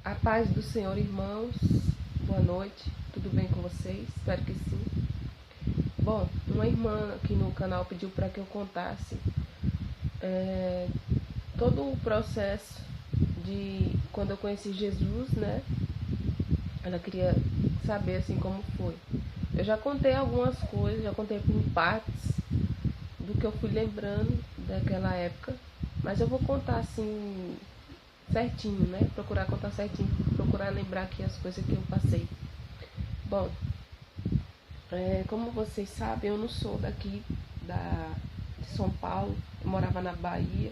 A paz do Senhor, irmãos. Boa noite. Tudo bem com vocês? Espero que sim. Bom, uma irmã aqui no canal pediu para que eu contasse todo o processo de quando eu conheci Jesus, né? Ela queria saber assim como foi. Eu já contei algumas coisas, já contei por partes do que eu fui lembrando daquela época, mas eu vou contar assim certinho, né? Procurar contar certinho, procurar lembrar aqui as coisas que eu passei. Bom, como vocês sabem, eu não sou daqui de São Paulo, eu morava na Bahia.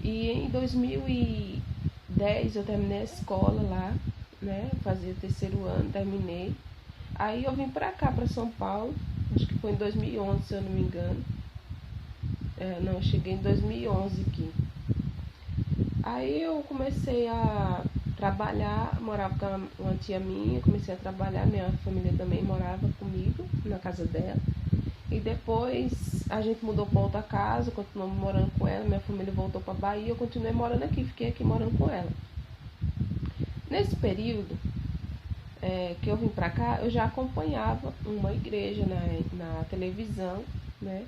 E em 2010 eu terminei a escola lá, né? Fazia o terceiro ano, terminei. Aí eu vim pra cá, pra São Paulo, acho que foi em 2011, se eu não me engano. Não, eu cheguei em 2011 aqui. Aí eu comecei a trabalhar, morava com uma tia minha, comecei a trabalhar, minha família também morava comigo, na casa dela. E depois a gente mudou para outra casa, continuamos morando com ela, minha família voltou para Bahia, eu continuei morando aqui, fiquei aqui morando com ela. Nesse período que eu vim para cá, eu já acompanhava uma igreja na televisão, né?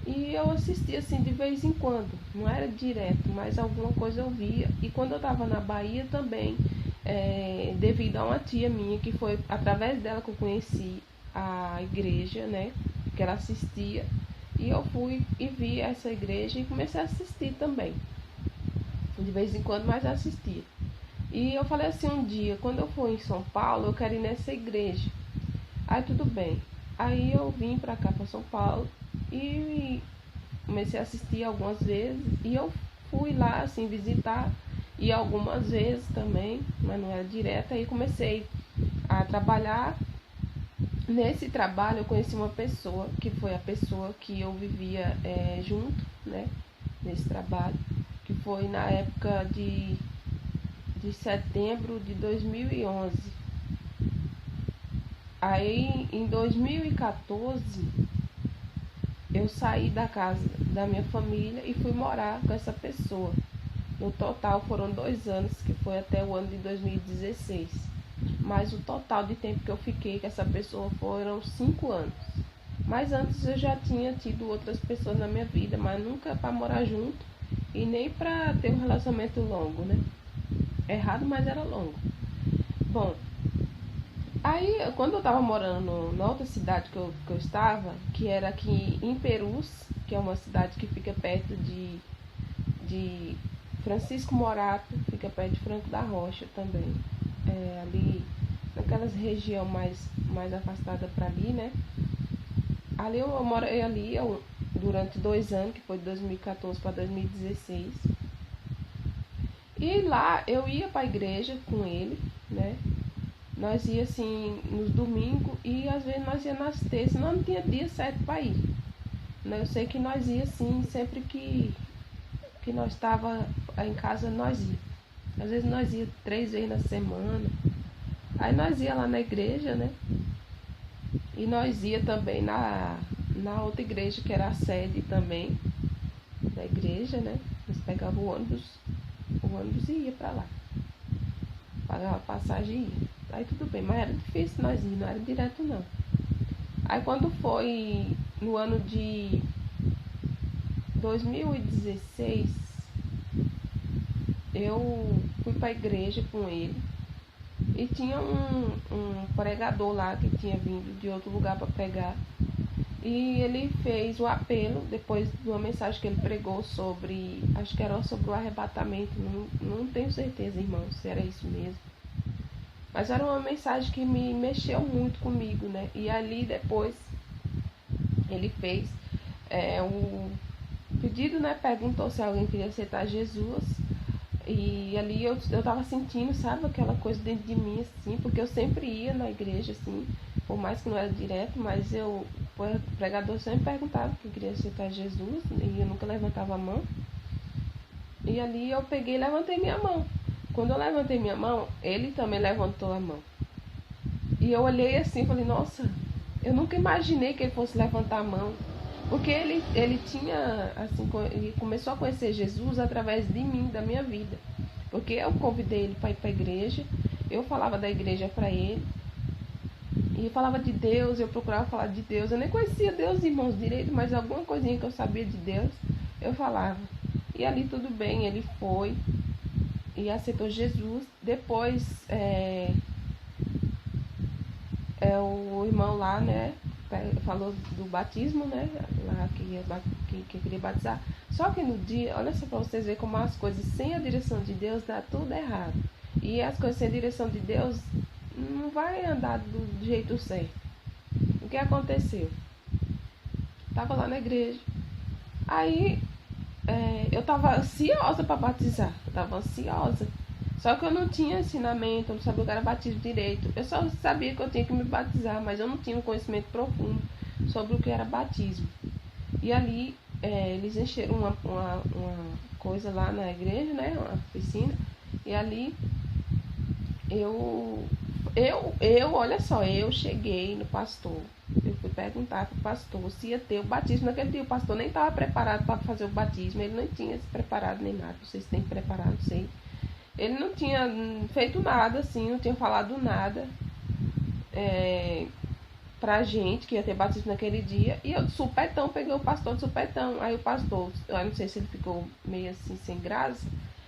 E eu assistia assim de vez em quando, não era direto, mas alguma coisa eu via. E quando eu estava na Bahia também, devido a uma tia minha, que foi através dela que eu conheci a igreja, né? Que ela assistia. E eu fui e vi essa igreja e comecei a assistir também. De vez em quando, mas assistia. E eu falei assim um dia, quando eu for em São Paulo, eu quero ir nessa igreja. Aí tudo bem. Aí eu vim pra cá, pra São Paulo, e comecei a assistir algumas vezes. E eu fui lá, assim, visitar. E algumas vezes também, mas não era direto. Aí comecei a trabalhar. Nesse trabalho eu conheci uma pessoa, que foi a pessoa que eu vivia junto, né? Nesse trabalho. Que foi na época de setembro de 2011. Aí em 2014 eu saí da casa da minha família e fui morar com essa pessoa. No total foram 2 anos, que foi até o ano de 2016. Mas o total de tempo que eu fiquei com essa pessoa foram 5 anos. Mas antes eu já tinha tido outras pessoas na minha vida, mas nunca para morar junto e nem para ter um relacionamento longo, né? Errado, mas era longo. Bom, aí quando eu tava morando na outra cidade que eu estava, que era aqui em Perus, que é uma cidade que fica perto de Francisco Morato, fica perto de Franco da Rocha também. Ali naquelas região mais afastada para ali, né? Ali eu morei ali durante 2 anos, que foi de 2014 para 2016. E lá eu ia para a igreja com ele, né? Nós ia assim nos domingos e às vezes nós ia nas terças, não tinha dia certo para ir. Eu sei que nós ia assim, sempre que nós estava em casa nós ia. Às vezes nós ia 3 vezes na semana. Aí nós ia lá na igreja, né? E nós ia também na outra igreja, que era a sede também da igreja, né? Nós pegava o ônibus e ia pra lá. Pagava passagem e ia. Aí tudo bem, mas era difícil nós ir, não era direto não. Aí quando foi no ano de 2016, eu fui pra igreja com ele. E tinha um pregador lá que tinha vindo de outro lugar para pregar. E ele fez o apelo, depois de uma mensagem que ele pregou sobre, acho que era sobre o arrebatamento, não tenho certeza, irmão, se era isso mesmo. Mas era uma mensagem que me mexeu muito comigo, né? E ali depois ele fez um pedido, né? Perguntou se alguém queria aceitar Jesus. E ali eu tava sentindo, sabe, aquela coisa dentro de mim, assim, porque eu sempre ia na igreja, assim, por mais que não era direto, mas o pregador sempre perguntava que queria aceitar Jesus, e eu nunca levantava a mão. E ali eu peguei e levantei minha mão. Quando eu levantei minha mão, ele também levantou a mão. E eu olhei assim e falei, nossa, eu nunca imaginei que ele fosse levantar a mão. Porque ele tinha, assim, ele começou a conhecer Jesus através de mim, da minha vida. Porque eu convidei ele para ir para a igreja, eu falava da igreja para ele, e falava de Deus, eu procurava falar de Deus. Eu nem conhecia Deus, irmãos, direito, mas alguma coisinha que eu sabia de Deus, eu falava. E ali tudo bem, ele foi e aceitou Jesus. Depois, o irmão lá, né, falou do batismo, né, lá que queria batizar. Só que no dia, olha só para vocês verem como as coisas sem a direção de Deus dá tudo errado. E as coisas sem a direção de Deus não vai andar do jeito certo. O que aconteceu? Tava lá na igreja. Aí eu tava ansiosa para batizar. Eu tava ansiosa. Só que eu não tinha ensinamento, eu não sabia o que era batismo direito. Eu só sabia que eu tinha que me batizar, mas eu não tinha um conhecimento profundo sobre o que era batismo. E ali eles encheram uma coisa lá na igreja, né? Uma piscina. E ali olha só, eu cheguei no pastor. Eu fui perguntar pro pastor se ia ter o batismo naquele dia. O pastor nem estava preparado para fazer o batismo. Ele não tinha se preparado nem nada. Não sei se tem preparado, não sei. Ele não tinha feito nada, assim, não tinha falado nada pra gente que ia ter batismo naquele dia. E eu de supetão, peguei o pastor de supetão. Aí o pastor, eu não sei se ele ficou meio assim, sem graça.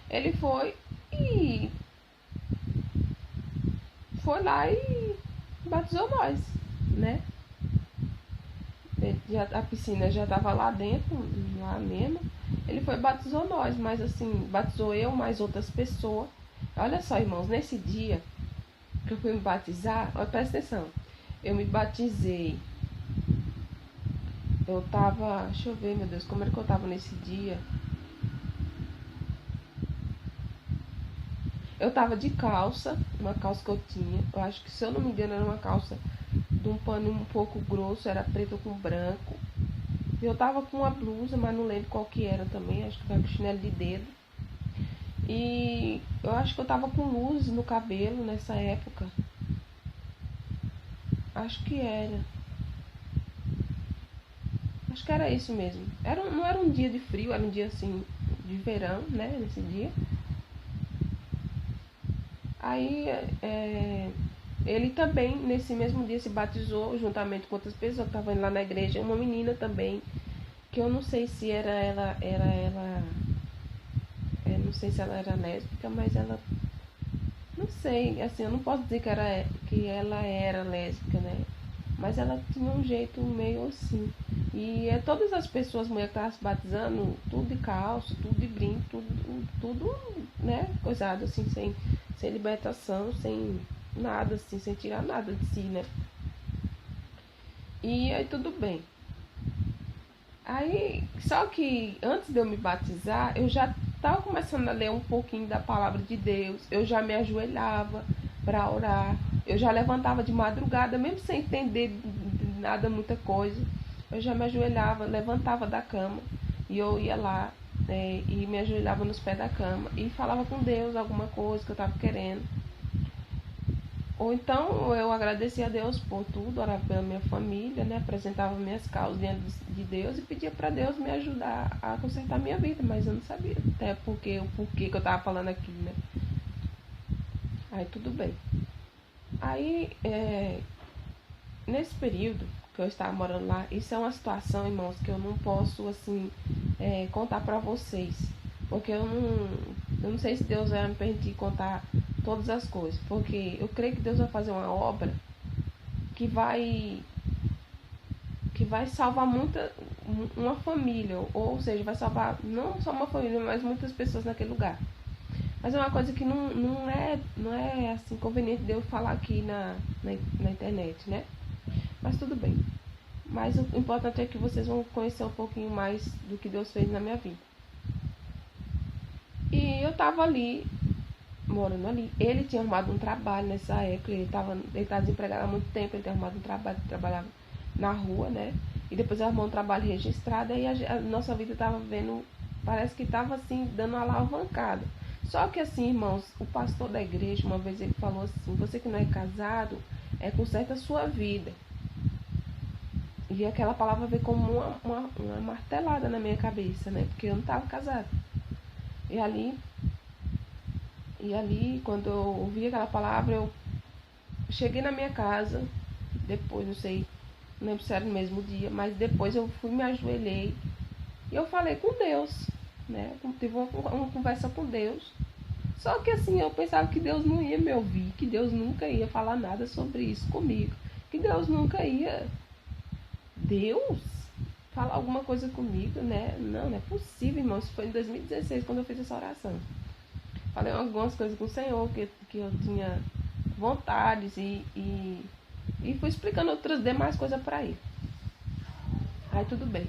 Ele foi e foi lá e batizou nós, né? A piscina já estava lá dentro, lá mesmo. Ele foi e batizou nós, mas assim, batizou eu mais outras pessoas. Olha só, irmãos, nesse dia que eu fui me batizar, olha, presta atenção. Eu me batizei. Eu tava, deixa eu ver, meu Deus, como era que eu tava nesse dia? Eu tava de calça, uma calça que eu tinha. Eu acho que, se eu não me engano, era uma calça de um pano um pouco grosso, era preto com branco. Eu tava com uma blusa, mas não lembro qual que era também, acho que tava com chinelo de dedo. E eu acho que eu tava com luzes no cabelo nessa época. Acho que era. Acho que era isso mesmo. Não era um dia de frio, era um dia assim, de verão, né, nesse dia. Aí, ele também, nesse mesmo dia, se batizou juntamente com outras pessoas que estavam indo lá na igreja. Uma menina também, que eu não sei se não sei se ela era lésbica, mas ela, não sei, assim, eu não posso dizer que ela era lésbica, né? Mas ela tinha um jeito meio assim. E todas as pessoas, mulher que estavam se batizando, tudo de calça, tudo de brinco, tudo, né, coisado assim, sem libertação, sem nada, assim, sem tirar nada de si, né? E aí tudo bem. Aí, só que antes de eu me batizar, eu já estava começando a ler um pouquinho da palavra de Deus. Eu já me ajoelhava para orar. Eu já levantava de madrugada, mesmo sem entender nada, muita coisa. Eu já me ajoelhava, levantava da cama e eu ia lá e me ajoelhava nos pés da cama e falava com Deus alguma coisa que eu estava querendo. Ou então eu agradecia a Deus por tudo, orava pela minha família, né? Apresentava minhas causas diante de Deus e pedia para Deus me ajudar a consertar minha vida, mas eu não sabia até o porquê que eu estava falando aqui, né? Aí tudo bem. Aí, nesse período que eu estava morando lá, isso é uma situação, irmãos, que eu não posso, assim, contar para vocês. Porque eu não sei se Deus vai me permitir contar todas as coisas. Porque eu creio que Deus vai fazer uma obra que vai salvar uma família. Ou seja, vai salvar não só uma família, mas muitas pessoas naquele lugar. Mas é uma coisa que não é assim conveniente de eu falar aqui na internet, né? Mas tudo bem. Mas o importante é que vocês vão conhecer um pouquinho mais do que Deus fez na minha vida. E eu tava ali, morando ali. Ele tinha arrumado um trabalho nessa época. Ele tava desempregado há muito tempo. Ele tinha arrumado um trabalho, trabalhava na rua, né? E depois arrumou um trabalho registrado. Aí a nossa vida tava vendo, parece que tava assim, dando uma alavancada. Só que assim, irmãos, o pastor da igreja, uma vez ele falou assim: você que não é casado, conserta a sua vida. E aquela palavra veio como uma martelada na minha cabeça, né? Porque eu não estava casada. E ali E ali, quando eu ouvi aquela palavra, eu cheguei na minha casa, depois, não lembro se era no mesmo dia, mas depois eu fui, me ajoelhei e eu falei com Deus, né? Tive uma conversa com Deus. Só que assim, eu pensava que Deus não ia me ouvir, que Deus nunca ia falar nada sobre isso comigo, que Deus nunca ia... Deus? Falar alguma coisa comigo, né? Não é possível, irmão. Isso foi em 2016 quando eu fiz essa oração. Falei algumas coisas com o Senhor que eu tinha vontades e fui explicando outras demais coisas para ele. Aí tudo bem.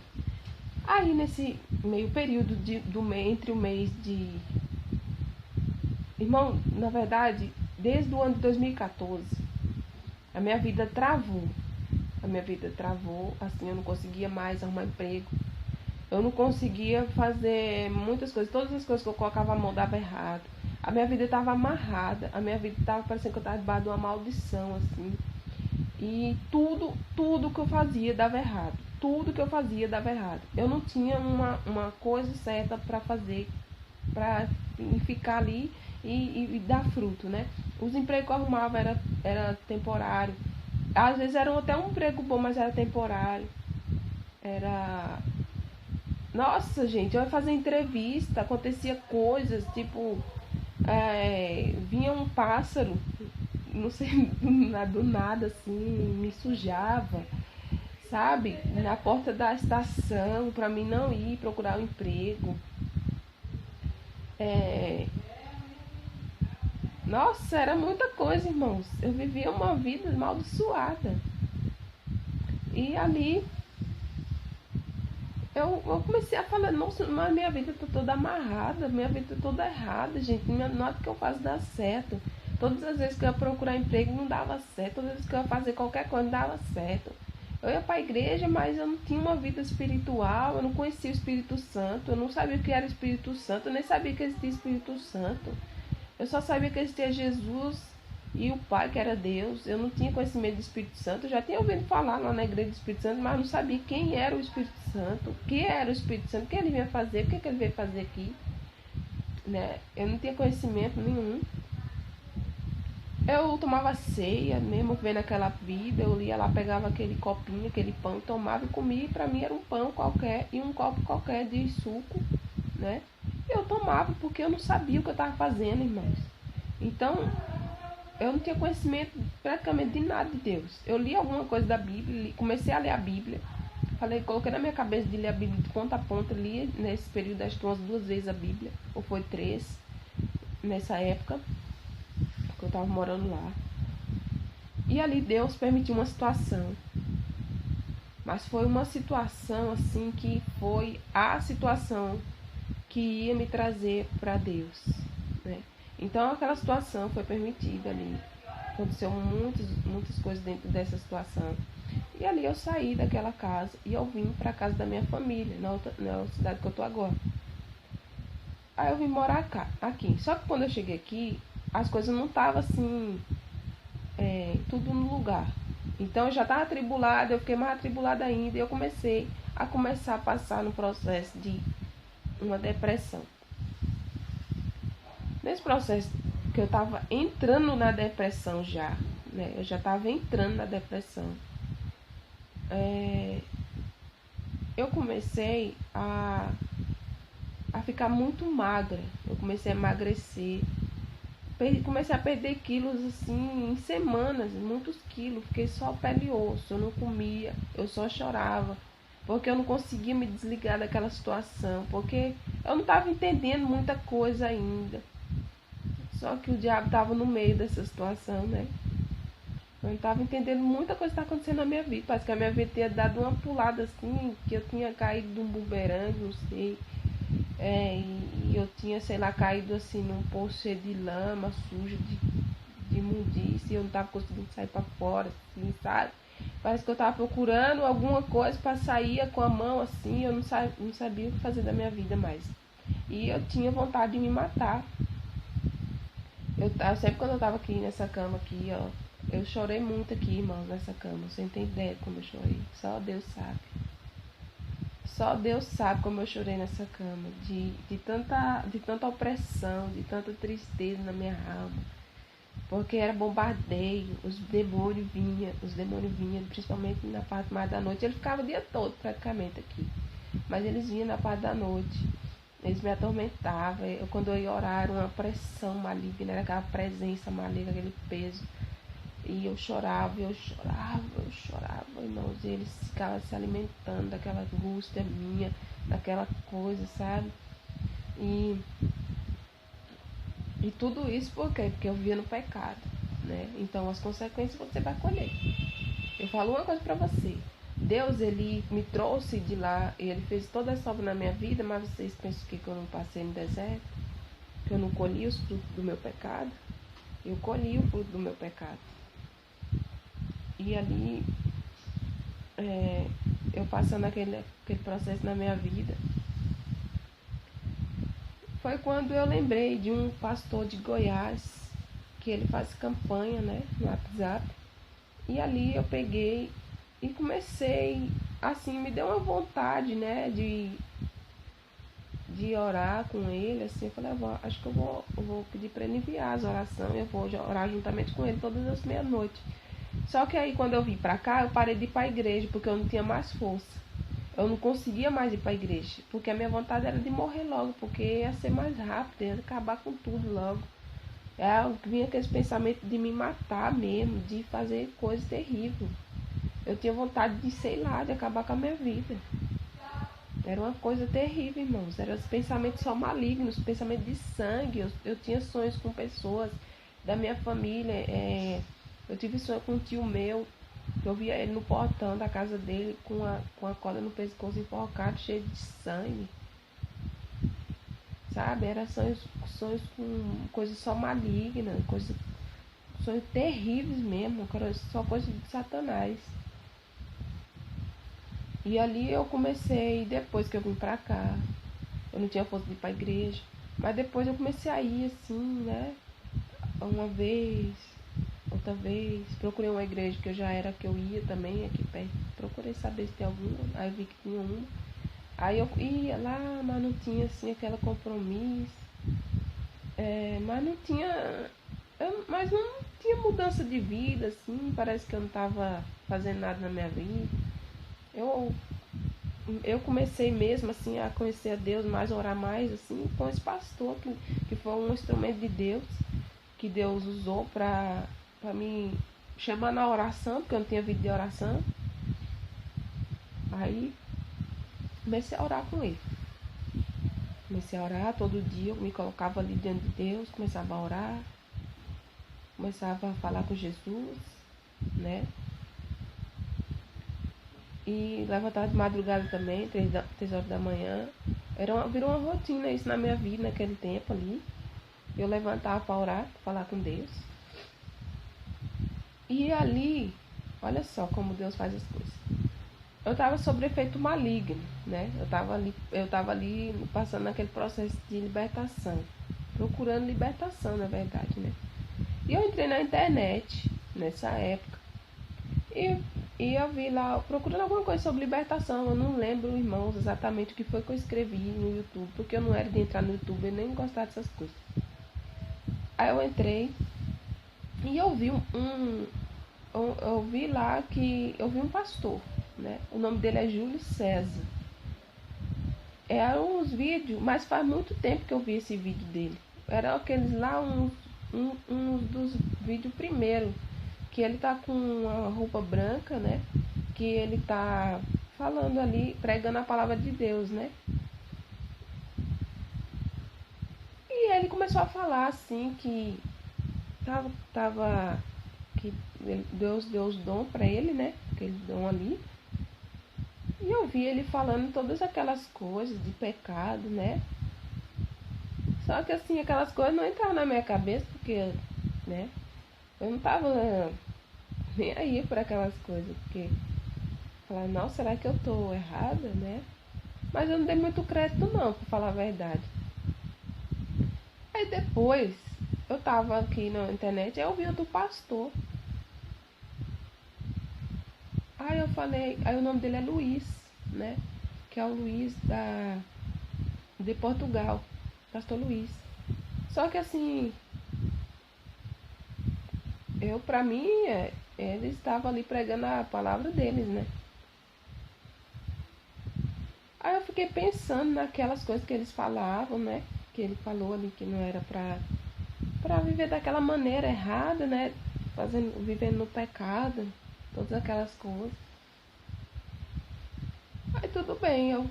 Aí nesse meio período entre o mês de... Irmão, na verdade, desde o ano de 2014, a minha vida travou. Assim, eu não conseguia mais arrumar emprego. Eu não conseguia fazer muitas coisas. Todas as coisas que eu colocava a mão dava errado. A minha vida estava amarrada. A minha vida estava parecendo que eu estava debaixo de uma maldição, assim. E tudo que eu fazia dava errado. Tudo que eu fazia dava errado. Eu não tinha uma coisa certa para fazer, para ficar ali e dar fruto, né? Os empregos que eu arrumava era temporário. Às vezes era até um emprego bom, mas era temporário. Nossa, gente, eu ia fazer entrevista, acontecia coisas, tipo... vinha um pássaro, não sei, do nada, assim, me sujava, sabe? Na porta da estação, pra mim não ir procurar um emprego. Nossa, era muita coisa, irmãos. Eu vivia uma vida amaldiçoada. E ali eu comecei a falar, nossa, mas minha vida tá toda amarrada, minha vida tá toda errada, gente. Nada que eu faço dá certo. Todas as vezes que eu ia procurar emprego não dava certo. Todas as vezes que eu ia fazer qualquer coisa não dava certo. Eu ia para a igreja, mas eu não tinha uma vida espiritual, eu não conhecia o Espírito Santo, eu não sabia o que era o Espírito Santo, eu nem sabia que existia Espírito Santo. Eu só sabia que existia Jesus e o Pai, que era Deus. Eu não tinha conhecimento do Espírito Santo. Eu já tinha ouvido falar lá na igreja do Espírito Santo, mas não sabia quem era o Espírito Santo, o que era o Espírito Santo, o que ele vinha fazer, o que ele veio fazer aqui, né? Eu não tinha conhecimento nenhum. Eu tomava ceia mesmo, vendo aquela Bíblia, eu lia lá, pegava aquele copinho, aquele pão, tomava e comia, e pra mim era um pão qualquer e um copo qualquer de suco, né? Eu tomava porque eu não sabia o que eu estava fazendo, irmãos. Então, eu não tinha conhecimento praticamente de nada de Deus. Eu li alguma coisa da Bíblia, comecei a ler a Bíblia, coloquei na minha cabeça de ler a Bíblia de ponta a ponta, li nesse período, acho que umas 2 vezes a Bíblia, ou foi 3, nessa época, porque eu estava morando lá. E ali Deus permitiu uma situação. Mas foi uma situação assim que foi a situação que ia me trazer para Deus, né? Então aquela situação foi permitida ali. Aconteceu muitas coisas dentro dessa situação. E ali eu saí daquela casa e eu vim para a casa da minha família, na cidade que eu tô agora. Aí eu vim morar aqui. Só que quando eu cheguei aqui, as coisas não estavam assim, tudo no lugar. Então eu já estava atribulada, eu fiquei mais atribulada ainda. E eu comecei a passar no processo de uma depressão. Nesse processo que eu estava entrando na depressão já, né? Eu já estava entrando na depressão. Eu comecei a ficar muito magra. Eu comecei a emagrecer. Comecei a perder quilos assim em semanas, muitos quilos. Fiquei só pele e osso. Eu não comia, eu só chorava. Porque eu não conseguia me desligar daquela situação. Porque eu não estava entendendo muita coisa ainda. Só que o diabo estava no meio dessa situação, né? Eu não estava entendendo muita coisa que está acontecendo na minha vida. Parece que a minha vida tinha dado uma pulada assim, que eu tinha caído de um bumerangue, não sei. E eu tinha, sei lá, caído assim num poço cheio de lama, sujo, de imundície. E eu não estava conseguindo sair para fora, assim, sabe? Parece que eu estava procurando alguma coisa para sair com a mão assim. Eu não sabia o que fazer da minha vida mais. E eu tinha vontade de me matar. Sempre quando eu tava aqui nessa cama aqui, ó, eu chorei muito aqui, irmãos, nessa cama. Você não tem ideia como eu chorei. Só Deus sabe. Só Deus sabe como eu chorei nessa cama, de tanta opressão, de tanta tristeza na minha alma. Porque era bombardeio, os demônios vinham, principalmente na parte mais da noite. Ele ficava o dia todo praticamente aqui. Mas eles vinham na parte da noite. Eles me atormentavam. Quando eu ia orar, era uma pressão maligna, era aquela presença maligna, aquele peso. E eu chorava, irmãos. E eles ficavam se alimentando daquela angústia minha, daquela coisa, sabe? E tudo isso por quê? Porque eu via no pecado, né? Então as consequências você vai colher. Eu falo uma coisa pra você. Deus, ele me trouxe de lá e ele fez toda essa obra na minha vida, mas vocês pensam que eu não passei no deserto? Que eu não colhi os frutos do meu pecado? Eu colhi o fruto do meu pecado. E ali, eu passando aquele processo na minha vida, foi quando eu lembrei de um pastor de Goiás, que ele faz campanha, né, no WhatsApp. E ali eu peguei e comecei, assim, me deu uma vontade, né, de orar com ele, assim. Eu falei, acho que eu vou pedir para ele enviar as orações, eu vou orar juntamente com ele todas as meia-noite. Só que aí quando eu vim pra cá, eu parei de ir pra igreja, porque eu não tinha mais força. Eu não conseguia mais ir pra igreja, porque a minha vontade era de morrer logo, porque ia ser mais rápido, ia acabar com tudo logo. Vinha aqueles pensamentos de me matar mesmo, de fazer coisas terríveis. Eu tinha vontade de, sei lá, de acabar com a minha vida. Era uma coisa terrível, irmãos. Eram os pensamentos só malignos, pensamentos de sangue. Eu tinha sonhos com pessoas da minha família. Eu tive sonho com um tio meu, que eu via ele no portão da casa dele com a corda no pescoço enforcado, cheio de sangue. Sabe? Eram sonhos com coisas só malignas, sonhos terríveis mesmo, só coisa de Satanás. E ali eu comecei, depois que eu vim pra cá, eu não tinha força de ir pra igreja, mas depois eu comecei a ir assim, né? Uma vez, outra vez, procurei uma igreja que eu já era, que eu ia também aqui perto, procurei saber se tem alguma, aí vi que tinha uma. Aí eu ia lá, mas não tinha assim aquele compromisso, mas não tinha, mas não tinha mudança de vida, assim, parece que eu não tava fazendo nada na minha vida. Eu comecei mesmo assim a conhecer a Deus mais, a orar mais assim com esse pastor que foi um instrumento de Deus, que Deus usou para me chamar na oração, porque eu não tinha vida de oração. Aí comecei a orar com ele. Comecei a orar todo dia, eu me colocava ali diante de Deus, começava a orar, começava a falar com Jesus, né? E levantava de madrugada também, 3 horas da manhã. Virou uma rotina isso na minha vida naquele tempo ali. Eu levantava para orar, para falar com Deus. E ali, olha só como Deus faz as coisas. Eu estava sob efeito maligno, né? Eu estava ali passando naquele processo de libertação. Procurando libertação, na verdade, né? E eu entrei na internet nessa época. E eu vi lá, procurando alguma coisa sobre libertação. Eu não lembro, irmãos, exatamente o que foi que eu escrevi no YouTube, porque eu não era de entrar no YouTube e nem gostar dessas coisas. Aí eu entrei e eu vi eu vi lá que eu vi um pastor, né? O nome dele é Júlio César. Eram uns vídeos, mas faz muito tempo que eu vi esse vídeo dele. Eram aqueles lá, uns dos vídeos primeiro, que ele tá com uma roupa branca, né? Que ele tá falando ali, pregando a palavra de Deus, né? E ele começou a falar assim que que Deus deu os dons para ele, né? Aqueles dons ali. E eu vi ele falando todas aquelas coisas de pecado, né? Só que assim, aquelas coisas não entravam na minha cabeça, porque, né? Eu não tava nem aí por aquelas coisas, porque falar, nossa, será que eu tô errada, né? Mas eu não dei muito crédito não, pra falar a verdade. Aí depois, eu tava aqui na internet, aí eu vi do pastor. Aí eu falei, aí o nome dele é Luiz, né? que é o Luiz de Portugal, pastor Luiz. Só que assim, pra mim, eles estavam ali pregando a palavra deles, né? Aí eu fiquei pensando naquelas coisas que eles falavam, né? Que ele falou ali que não era pra viver daquela maneira errada, né? Vivendo no pecado, todas aquelas coisas. Aí tudo bem, eu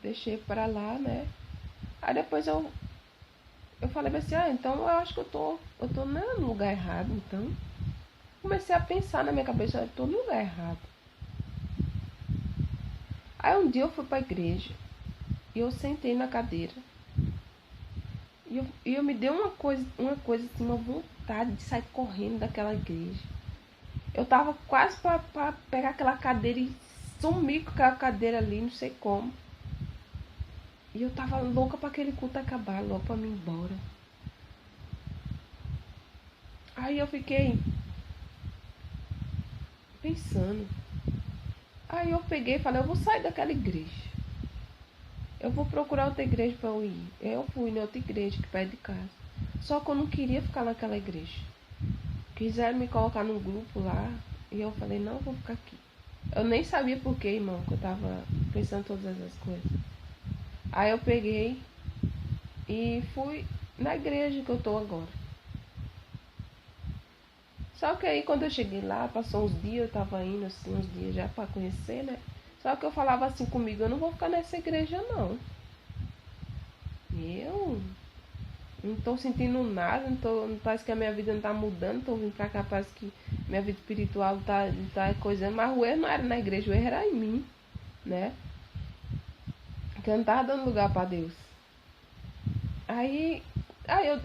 deixei pra lá, né? Aí depois eu falei assim, então eu acho que eu tô no lugar errado, então. Comecei a pensar na minha cabeça, eu tô no lugar errado. Aí um dia eu fui pra igreja e eu sentei na cadeira. E eu me deu uma coisa assim, uma vontade de sair correndo daquela igreja. Eu tava quase pra pegar aquela cadeira e sumir com aquela cadeira ali, não sei como. E eu tava louca pra aquele culto acabar, louca pra mim ir embora. Aí eu fiquei pensando. Aí eu peguei e falei, eu vou sair daquela igreja. Eu vou procurar outra igreja pra eu ir. Eu fui em outra igreja que perto de casa. Só que eu não queria ficar naquela igreja. Quiseram me colocar num grupo lá. E eu falei, não, eu vou ficar aqui. Eu nem sabia por que, irmão, que eu tava pensando todas essas coisas. Aí eu peguei e fui na igreja que eu tô agora. Só que aí quando eu cheguei lá, passou uns dias, eu tava indo assim, uns dias já pra conhecer, né? Só que eu falava assim comigo, eu não vou ficar nessa igreja não. Eu não tô sentindo nada, parece que a minha vida não tá mudando, tô vindo pra cá, parece que minha vida espiritual tá coisando, mas o erro não era na igreja, o erro era em mim, né? Que eu não tava dando lugar pra Deus. Aí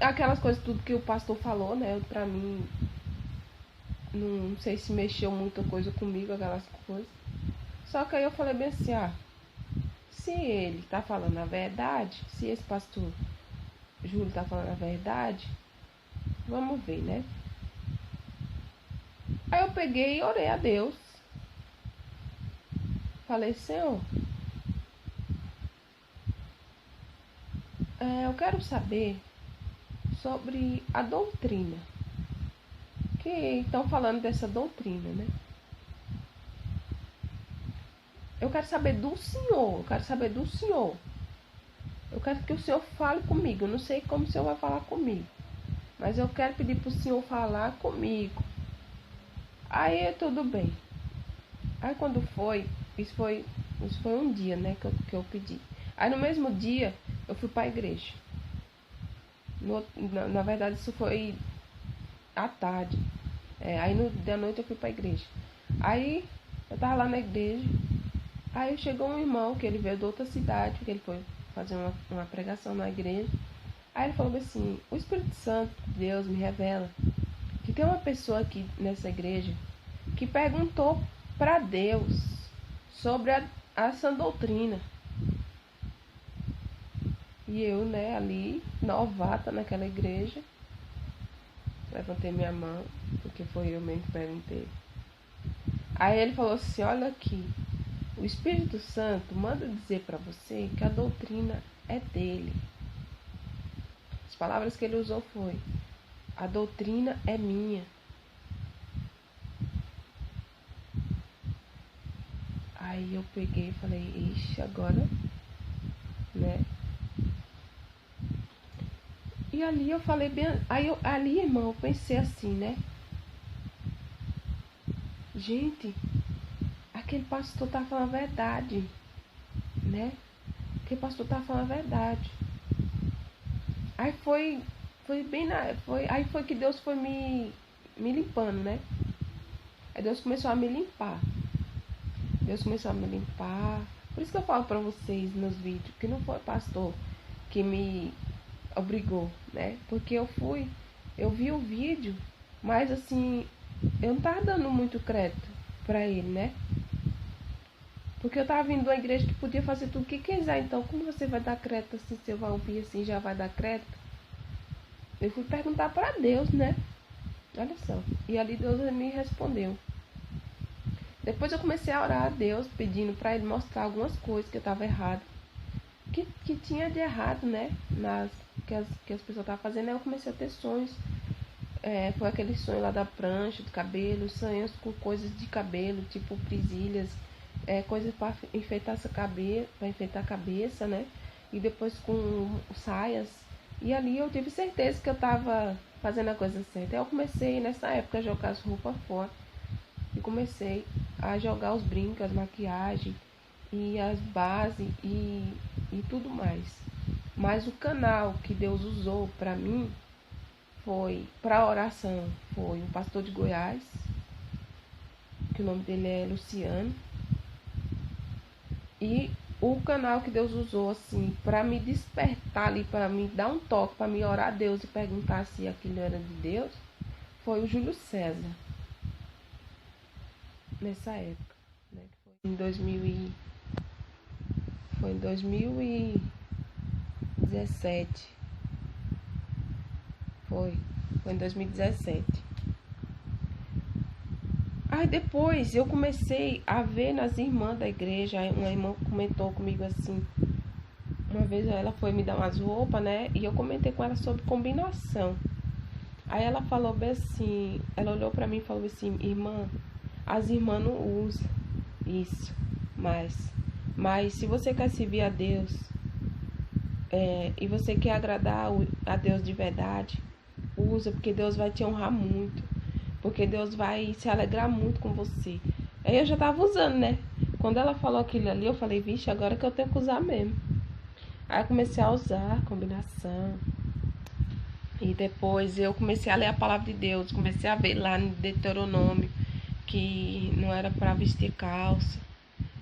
aquelas coisas tudo que o pastor falou, né? Pra mim, não sei se mexeu muita coisa comigo, aquelas coisas. Só que aí eu falei bem assim, se ele tá falando a verdade, se esse pastor Júlio tá falando a verdade, vamos ver, né? Aí eu peguei e orei a Deus. Falei, Senhor, eu quero saber sobre a doutrina. Que estão falando dessa doutrina, né? Eu quero saber do Senhor. Eu quero saber do Senhor. Eu quero que o Senhor fale comigo. Eu não sei como o Senhor vai falar comigo. Mas eu quero pedir para o Senhor falar comigo. Aí tudo bem. Aí quando isso foi um dia, né, que eu pedi. Aí no mesmo dia eu fui para a igreja. Na verdade isso foi à tarde. Aí da noite eu fui para a igreja. Aí eu tava lá na igreja. Aí chegou um irmão que ele veio de outra cidade, que ele foi fazer uma pregação na igreja. Aí ele falou assim, o Espírito Santo, Deus me revela que tem uma pessoa aqui nessa igreja que perguntou para Deus sobre a sã doutrina. E eu, né, ali, novata naquela igreja, levantei minha mão, porque foi eu mesmo que perguntei. Aí ele falou assim, olha aqui, o Espírito Santo manda dizer para você que a doutrina é dele. As palavras que ele usou foi, a doutrina é minha. Aí eu peguei e falei, ixi, agora, né? E ali eu falei bem, ali, irmão, eu pensei assim, né? Gente, aquele pastor tá falando a verdade, né? Aquele pastor tá falando a verdade. Aí foi bem aí foi que Deus foi me limpando, né? Aí Deus começou a me limpar. Deus começou a me limpar. Por isso que eu falo pra vocês nos vídeos que não foi pastor que me obrigou, né? Porque eu vi o vídeo, mas assim, eu não tava dando muito crédito pra ele, né? Porque eu tava vindo de uma igreja que podia fazer tudo o que quiser. Então, como você vai dar crédito assim? Se eu vai ouvir assim, já vai dar crédito? Eu fui perguntar pra Deus, né? Olha só. E ali Deus me respondeu. Depois eu comecei a orar a Deus, pedindo para Ele mostrar algumas coisas que eu estava errado. Que tinha de errado, né? Que as pessoas estavam fazendo. Aí eu comecei a ter sonhos. Foi aquele sonho lá da prancha, do cabelo, sonhos com coisas de cabelo, tipo presilhas, coisas para enfeitar a cabeça, né? E depois com saias. E ali eu tive certeza que eu estava fazendo a coisa certa. Aí eu comecei nessa época a jogar as roupas fora. E comecei a jogar os brincos, as maquiagens e as bases e tudo mais. Mas o canal que Deus usou para mim foi para oração, foi um pastor de Goiás, que o nome dele é Luciano. E o canal que Deus usou assim para me despertar ali, para me dar um toque, para me orar a Deus e perguntar se aquilo era de Deus, foi o Júlio César. Nessa época, né, que foi em 2017. Foi em 2017. Aí depois eu comecei a ver nas irmãs da igreja. Uma irmã comentou comigo assim, uma vez ela foi me dar umas roupas, né, e eu comentei com ela sobre combinação. Aí ela falou bem assim, ela olhou pra mim e falou assim: irmã, as irmãs não usam isso mais. Mas se você quer servir a Deus e você quer agradar a Deus de verdade, usa, porque Deus vai te honrar muito. Porque Deus vai se alegrar muito com você. Aí eu já tava usando, né? Quando ela falou aquilo ali, eu falei: vixe, agora que eu tenho que usar mesmo. Aí eu comecei a usar combinação. E depois eu comecei a ler a palavra de Deus. Comecei a ver lá no Deuteronômio que não era para vestir calça.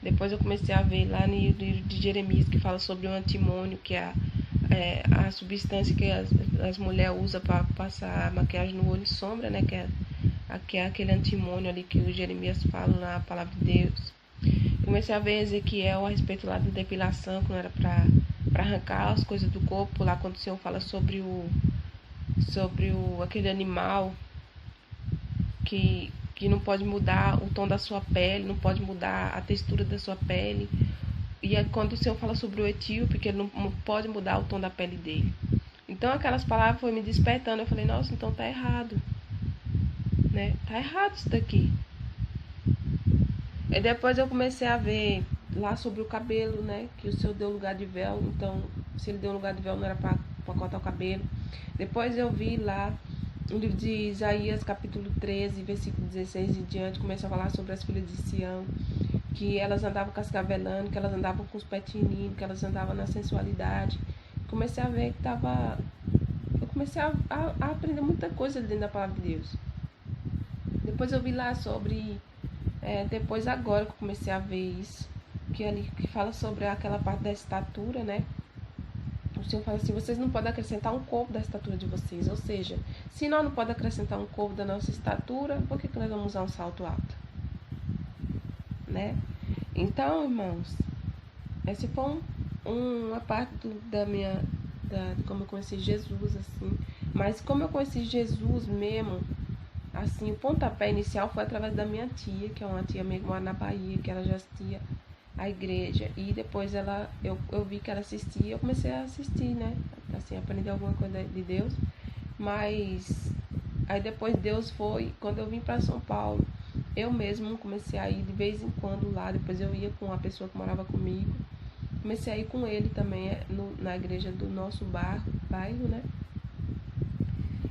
Depois eu comecei a ver lá no livro de Jeremias que fala sobre o antimônio, que é a substância que as mulheres usam para passar maquiagem no olho e sombra, né? Que é aquele antimônio ali que o Jeremias fala na palavra de Deus. Eu comecei a ver Ezequiel a respeito lá da depilação, que não era para arrancar as coisas do corpo, lá quando o Senhor fala sobre aquele animal que não pode mudar o tom da sua pele, não pode mudar a textura da sua pele. E é quando o Senhor fala sobre o etíope, que ele não pode mudar o tom da pele dele. Então aquelas palavras foram me despertando. Eu falei: nossa, então tá errado, né? Tá errado isso daqui. E depois eu comecei a ver lá sobre o cabelo, né? Que o Senhor deu lugar de véu. Então, se ele deu lugar de véu, não era para cortar o cabelo. Depois eu vi lá no livro de Isaías, capítulo 13, versículo 16 e diante, começa a falar sobre as filhas de Sião, que elas andavam cascavelando, que elas andavam com os pés tinindo, que elas andavam na sensualidade. Comecei a ver que eu comecei a aprender muita coisa dentro da palavra de Deus. Depois eu vi lá sobre depois agora que eu comecei a ver isso, que fala sobre aquela parte da estatura, né? O Senhor fala assim: vocês não podem acrescentar um covo da estatura de vocês. Ou seja, se nós não podemos acrescentar um covo da nossa estatura, por que nós vamos usar um salto alto? Né? Então, irmãos, essa foi uma parte de como eu conheci Jesus, assim. Mas como eu conheci Jesus mesmo, assim, o pontapé inicial foi através da minha tia, que é uma tia minha que mora na Bahia, que ela já assistia a igreja. E depois eu vi que ela assistia, eu comecei a assistir, né? Assim, aprender alguma coisa de Deus. Mas aí depois Deus foi, quando eu vim para São Paulo, eu mesmo comecei a ir de vez em quando lá. Depois eu ia com uma pessoa que morava comigo. Comecei a ir com ele também na igreja do nosso bairro, né?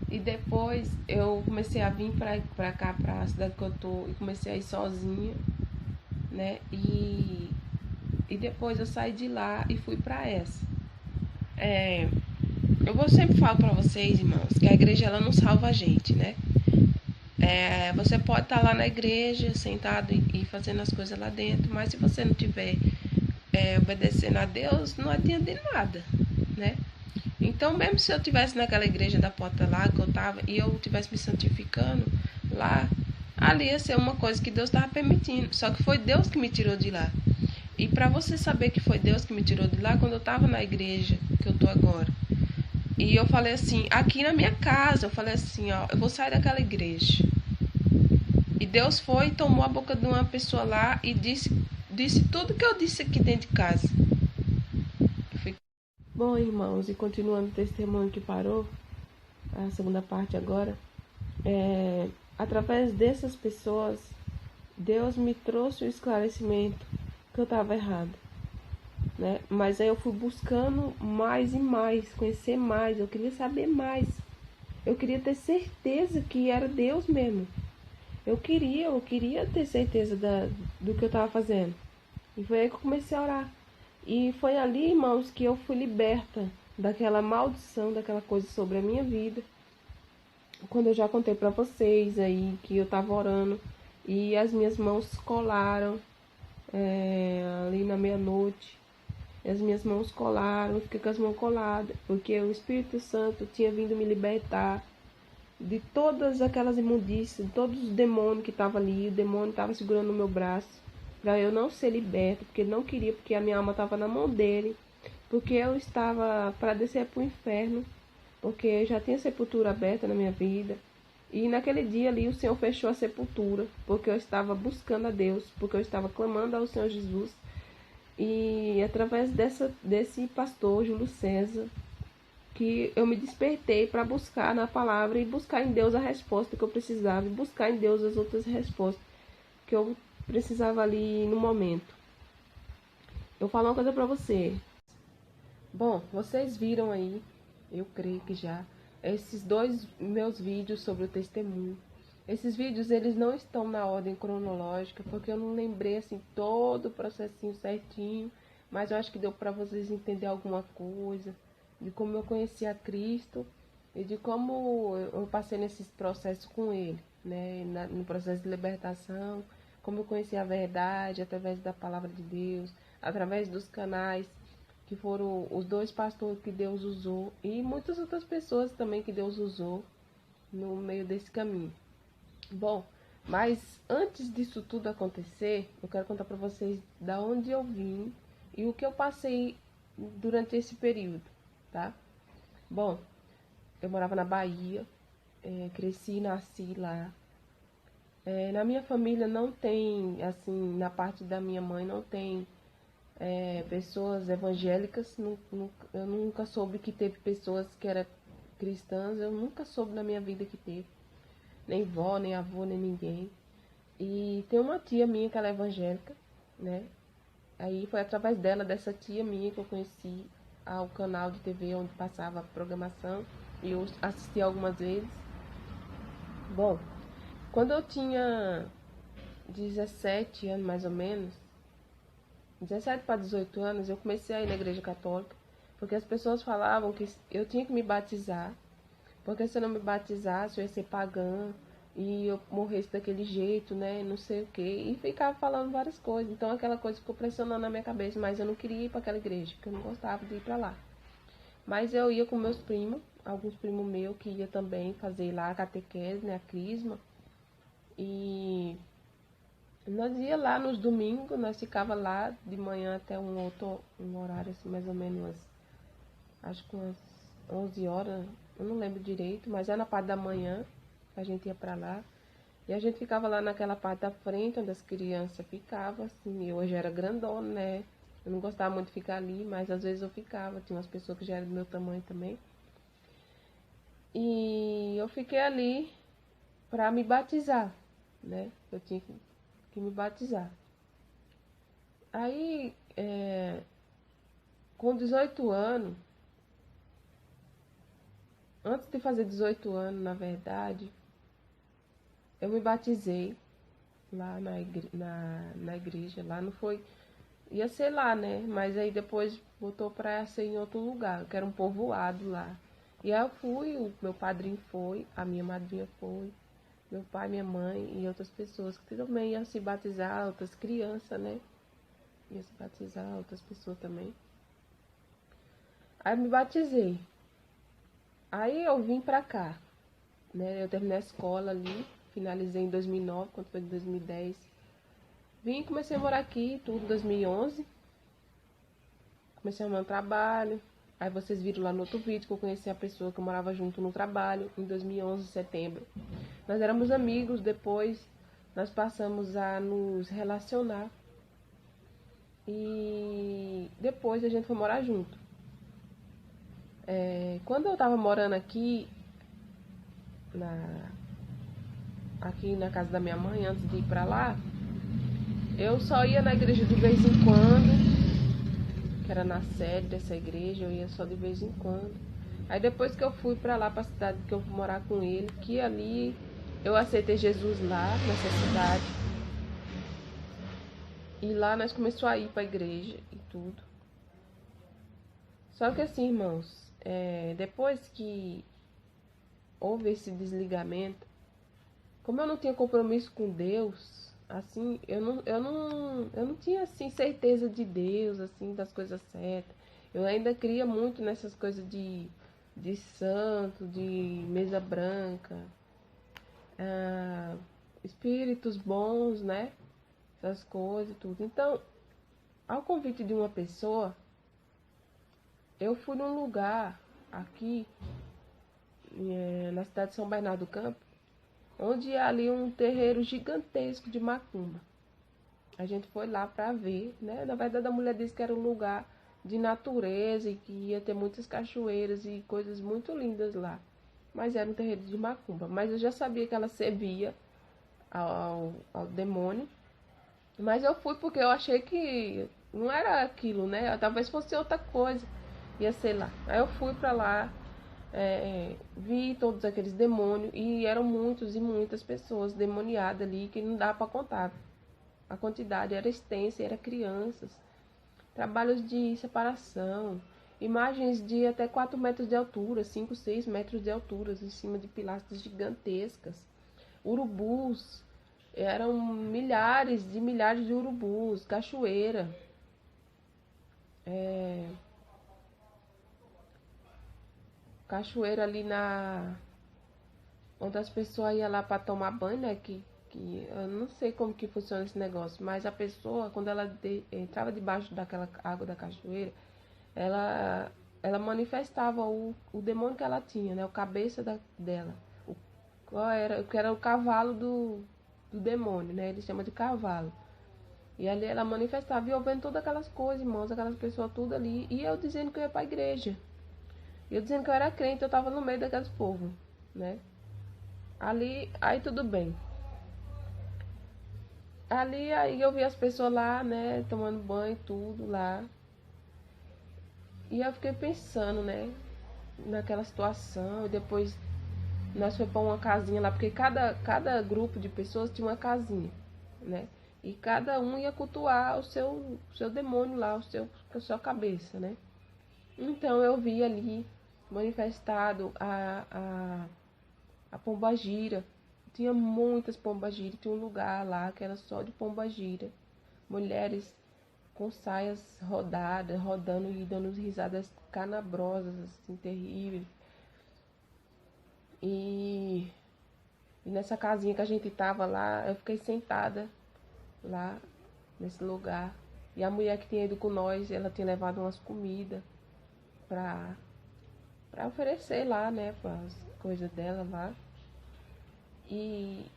E depois eu comecei a vir pra cá, pra cidade que eu tô, e comecei a ir sozinha, né? E depois eu saí de lá e fui pra essa. Eu sempre falo pra vocês, irmãos, que a igreja ela não salva a gente, né? Você pode estar lá na igreja, sentado e fazendo as coisas lá dentro, mas se você não tiver obedecendo a Deus, não adianta de nada, né? Então, mesmo se eu estivesse naquela igreja da porta lá que eu estava e eu estivesse me santificando lá, ali ia ser uma coisa que Deus estava permitindo. Só que foi Deus que me tirou de lá. E para você saber que foi Deus que me tirou de lá, quando eu estava na igreja que eu tô agora, e eu falei assim, aqui na minha casa, eu falei assim, ó, eu vou sair daquela igreja. E Deus foi e tomou a boca de uma pessoa lá e disse tudo que eu disse aqui dentro de casa. Bom, irmãos, e continuando o testemunho que parou, a segunda parte agora, através dessas pessoas, Deus me trouxe o esclarecimento que eu estava errado, né? Mas aí eu fui buscando mais e mais, conhecer mais, eu queria saber mais. Eu queria ter certeza que era Deus mesmo. Eu queria ter certeza do que eu estava fazendo. E foi aí que eu comecei a orar. E foi ali, irmãos, que eu fui liberta daquela maldição, daquela coisa sobre a minha vida. Quando eu já contei para vocês aí que eu estava orando e as minhas mãos colaram ali na meia-noite. As minhas mãos colaram, eu fiquei com as mãos coladas, porque o Espírito Santo tinha vindo me libertar de todas aquelas imundícias, de todos os demônios que estavam ali. O demônio estava segurando o meu braço para eu não ser liberta, porque ele não queria, porque a minha alma estava na mão dele, porque eu estava para descer para o inferno, porque já tinha sepultura aberta na minha vida. E naquele dia ali o Senhor fechou a sepultura, porque eu estava buscando a Deus, porque eu estava clamando ao Senhor Jesus. E através desse pastor, Júlio César, que eu me despertei para buscar na palavra e buscar em Deus a resposta que eu precisava, e buscar em Deus as outras respostas que eu precisava ali no momento. Eu vou falar uma coisa para você. Bom, vocês viram aí, eu creio que já, esses dois meus vídeos sobre o testemunho. Esses vídeos, eles não estão na ordem cronológica, porque eu não lembrei, assim, todo o processinho certinho, mas eu acho que deu para vocês entenderem alguma coisa, de como eu conheci a Cristo e de como eu passei nesse processo com Ele, né, no processo de libertação, como eu conheci a verdade através da palavra de Deus, através dos canais, que foram os dois pastores que Deus usou e muitas outras pessoas também que Deus usou no meio desse caminho. Bom, mas antes disso tudo acontecer, eu quero contar para vocês da onde eu vim e o que eu passei durante esse período, tá? Bom, eu morava na Bahia, cresci e nasci lá. Na minha família não tem, assim, na parte da minha mãe não tem pessoas evangélicas. Eu nunca soube que teve pessoas que eram cristãs, eu nunca soube na minha vida que teve. Nem vó, nem avô, nem ninguém. E tem uma tia minha que ela é evangélica, né? Aí foi através dela, dessa tia minha, que eu conheci ao canal de TV onde passava a programação. E eu assisti algumas vezes. Bom, quando eu tinha 17 anos, mais ou menos, 17 para 18 anos, eu comecei a ir na igreja católica, porque as pessoas falavam que eu tinha que me batizar, porque se eu não me batizasse, eu ia ser pagã, e eu morresse daquele jeito, né, não sei o que, e ficava falando várias coisas. Então aquela coisa ficou pressionando na minha cabeça, mas eu não queria ir para aquela igreja, porque eu não gostava de ir para lá. Mas eu ia com meus primos, alguns primos meus que ia também fazer lá a catequese, né, a crisma, e nós ia lá nos domingos, nós ficava lá de manhã até um horário assim, mais ou menos, acho que umas 11 horas, eu não lembro direito, mas era na parte da manhã, a gente ia pra lá. E a gente ficava lá naquela parte da frente, onde as crianças ficavam, assim. Eu já era grandona, né? Eu não gostava muito de ficar ali, mas às vezes eu ficava. Tinha umas pessoas que já eram do meu tamanho também. E eu fiquei ali pra me batizar, né? Eu tinha que me batizar. Aí, com 18 anos, antes de fazer 18 anos, na verdade, eu me batizei lá na igreja. Lá não foi... Ia ser lá, né? Mas aí depois botou pra ser em outro lugar, que era um povoado lá. E aí eu fui, o meu padrinho foi, a minha madrinha foi, meu pai, minha mãe e outras pessoas que também iam se batizar, outras crianças, né? Ia se batizar, outras pessoas também. Aí eu me batizei. Aí eu vim pra cá, né? Eu terminei a escola ali, finalizei em 2009, quando foi em 2010. Vim e comecei a morar aqui, tudo em 2011. Comecei a arrumar um trabalho. Aí vocês viram lá no outro vídeo que eu conheci a pessoa que eu morava junto no trabalho, em 2011, em setembro. Nós éramos amigos, depois nós passamos a nos relacionar e depois a gente foi morar junto. Quando eu tava morando aqui na casa da minha mãe, antes de ir pra lá, eu só ia na igreja de vez em quando, que era na sede dessa igreja, eu ia só de vez em quando. Aí depois que eu fui pra lá, pra cidade que eu fui morar com ele, que ali eu aceitei Jesus lá, nessa cidade. E lá nós começamos a ir pra igreja e tudo. Só que assim, irmãos, depois que houve esse desligamento, como eu não tinha compromisso com Deus, assim, eu não tinha assim certeza de Deus, assim, das coisas certas. Eu ainda cria muito nessas coisas de santo, de mesa branca, espíritos bons, né? Essas coisas e tudo. Então, ao convite de uma pessoa, eu fui num lugar aqui, na cidade de São Bernardo do Campo, onde há ali um terreiro gigantesco de macumba. A gente foi lá para ver, né? Na verdade, a mulher disse que era um lugar de natureza e que ia ter muitas cachoeiras e coisas muito lindas lá. Mas era um terreiro de macumba. Mas eu já sabia que ela servia ao demônio. Mas eu fui porque eu achei que não era aquilo, né? Talvez fosse outra coisa. Ia ser lá. Aí eu fui para lá, vi todos aqueles demônios e eram muitos e muitas pessoas demoniadas ali que não dá para contar. A quantidade era extensa, era crianças, trabalhos de separação, imagens de até 4 metros de altura, 5, 6 metros de altura, em cima de pilastras gigantescas, urubus, eram milhares de urubus, cachoeira, cachoeira ali onde as pessoas iam lá para tomar banho, né, que eu não sei como que funciona esse negócio, mas a pessoa, quando ela entrava debaixo daquela água da cachoeira, ela manifestava o demônio que ela tinha, né, o cabeça dela, que era o cavalo do demônio, né, ele chama de cavalo. E ali ela manifestava, e eu vendo todas aquelas coisas, irmãos, aquelas pessoas tudo ali, e eu dizendo que eu ia para a igreja. Eu dizendo que eu era crente, eu estava no meio daqueles povos, né? Ali, aí tudo bem. Ali, aí eu vi as pessoas lá, né, tomando banho, tudo lá. E eu fiquei pensando, né, naquela situação. E depois nós fomos para uma casinha lá, porque cada grupo de pessoas tinha uma casinha, né? E cada um ia cultuar o seu demônio lá, a sua cabeça, né? Então eu vi ali manifestado a pombagira. Tinha muitas pombagiras, tinha um lugar lá que era só de pombagira. Mulheres com saias rodadas, rodando e dando risadas canabrosas, assim, terríveis. E nessa casinha que a gente tava lá, eu fiquei sentada lá nesse lugar. E a mulher que tinha ido com nós, ela tinha levado umas comidas pra oferecer lá, né, para as coisas dela lá. E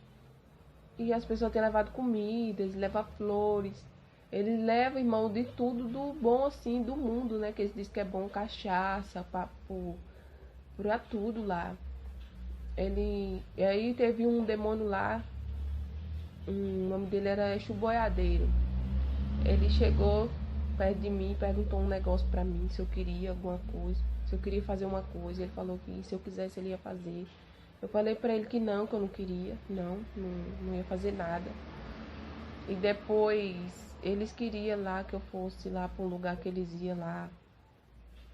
as pessoas têm levado comida, eles levam flores. Eles levam, irmão, de tudo do bom, assim, do mundo, né? Que eles dizem que é bom, cachaça, papo, pra tudo lá. E aí teve um demônio lá, o nome dele era Exu Boiadeiro. Ele chegou perto de mim, perguntou um negócio pra mim, se eu queria alguma coisa, se eu queria fazer uma coisa. Ele falou que se eu quisesse ele ia fazer. Eu falei pra ele que eu não queria, não ia fazer nada. E depois eles queriam lá que eu fosse lá para um lugar que eles iam lá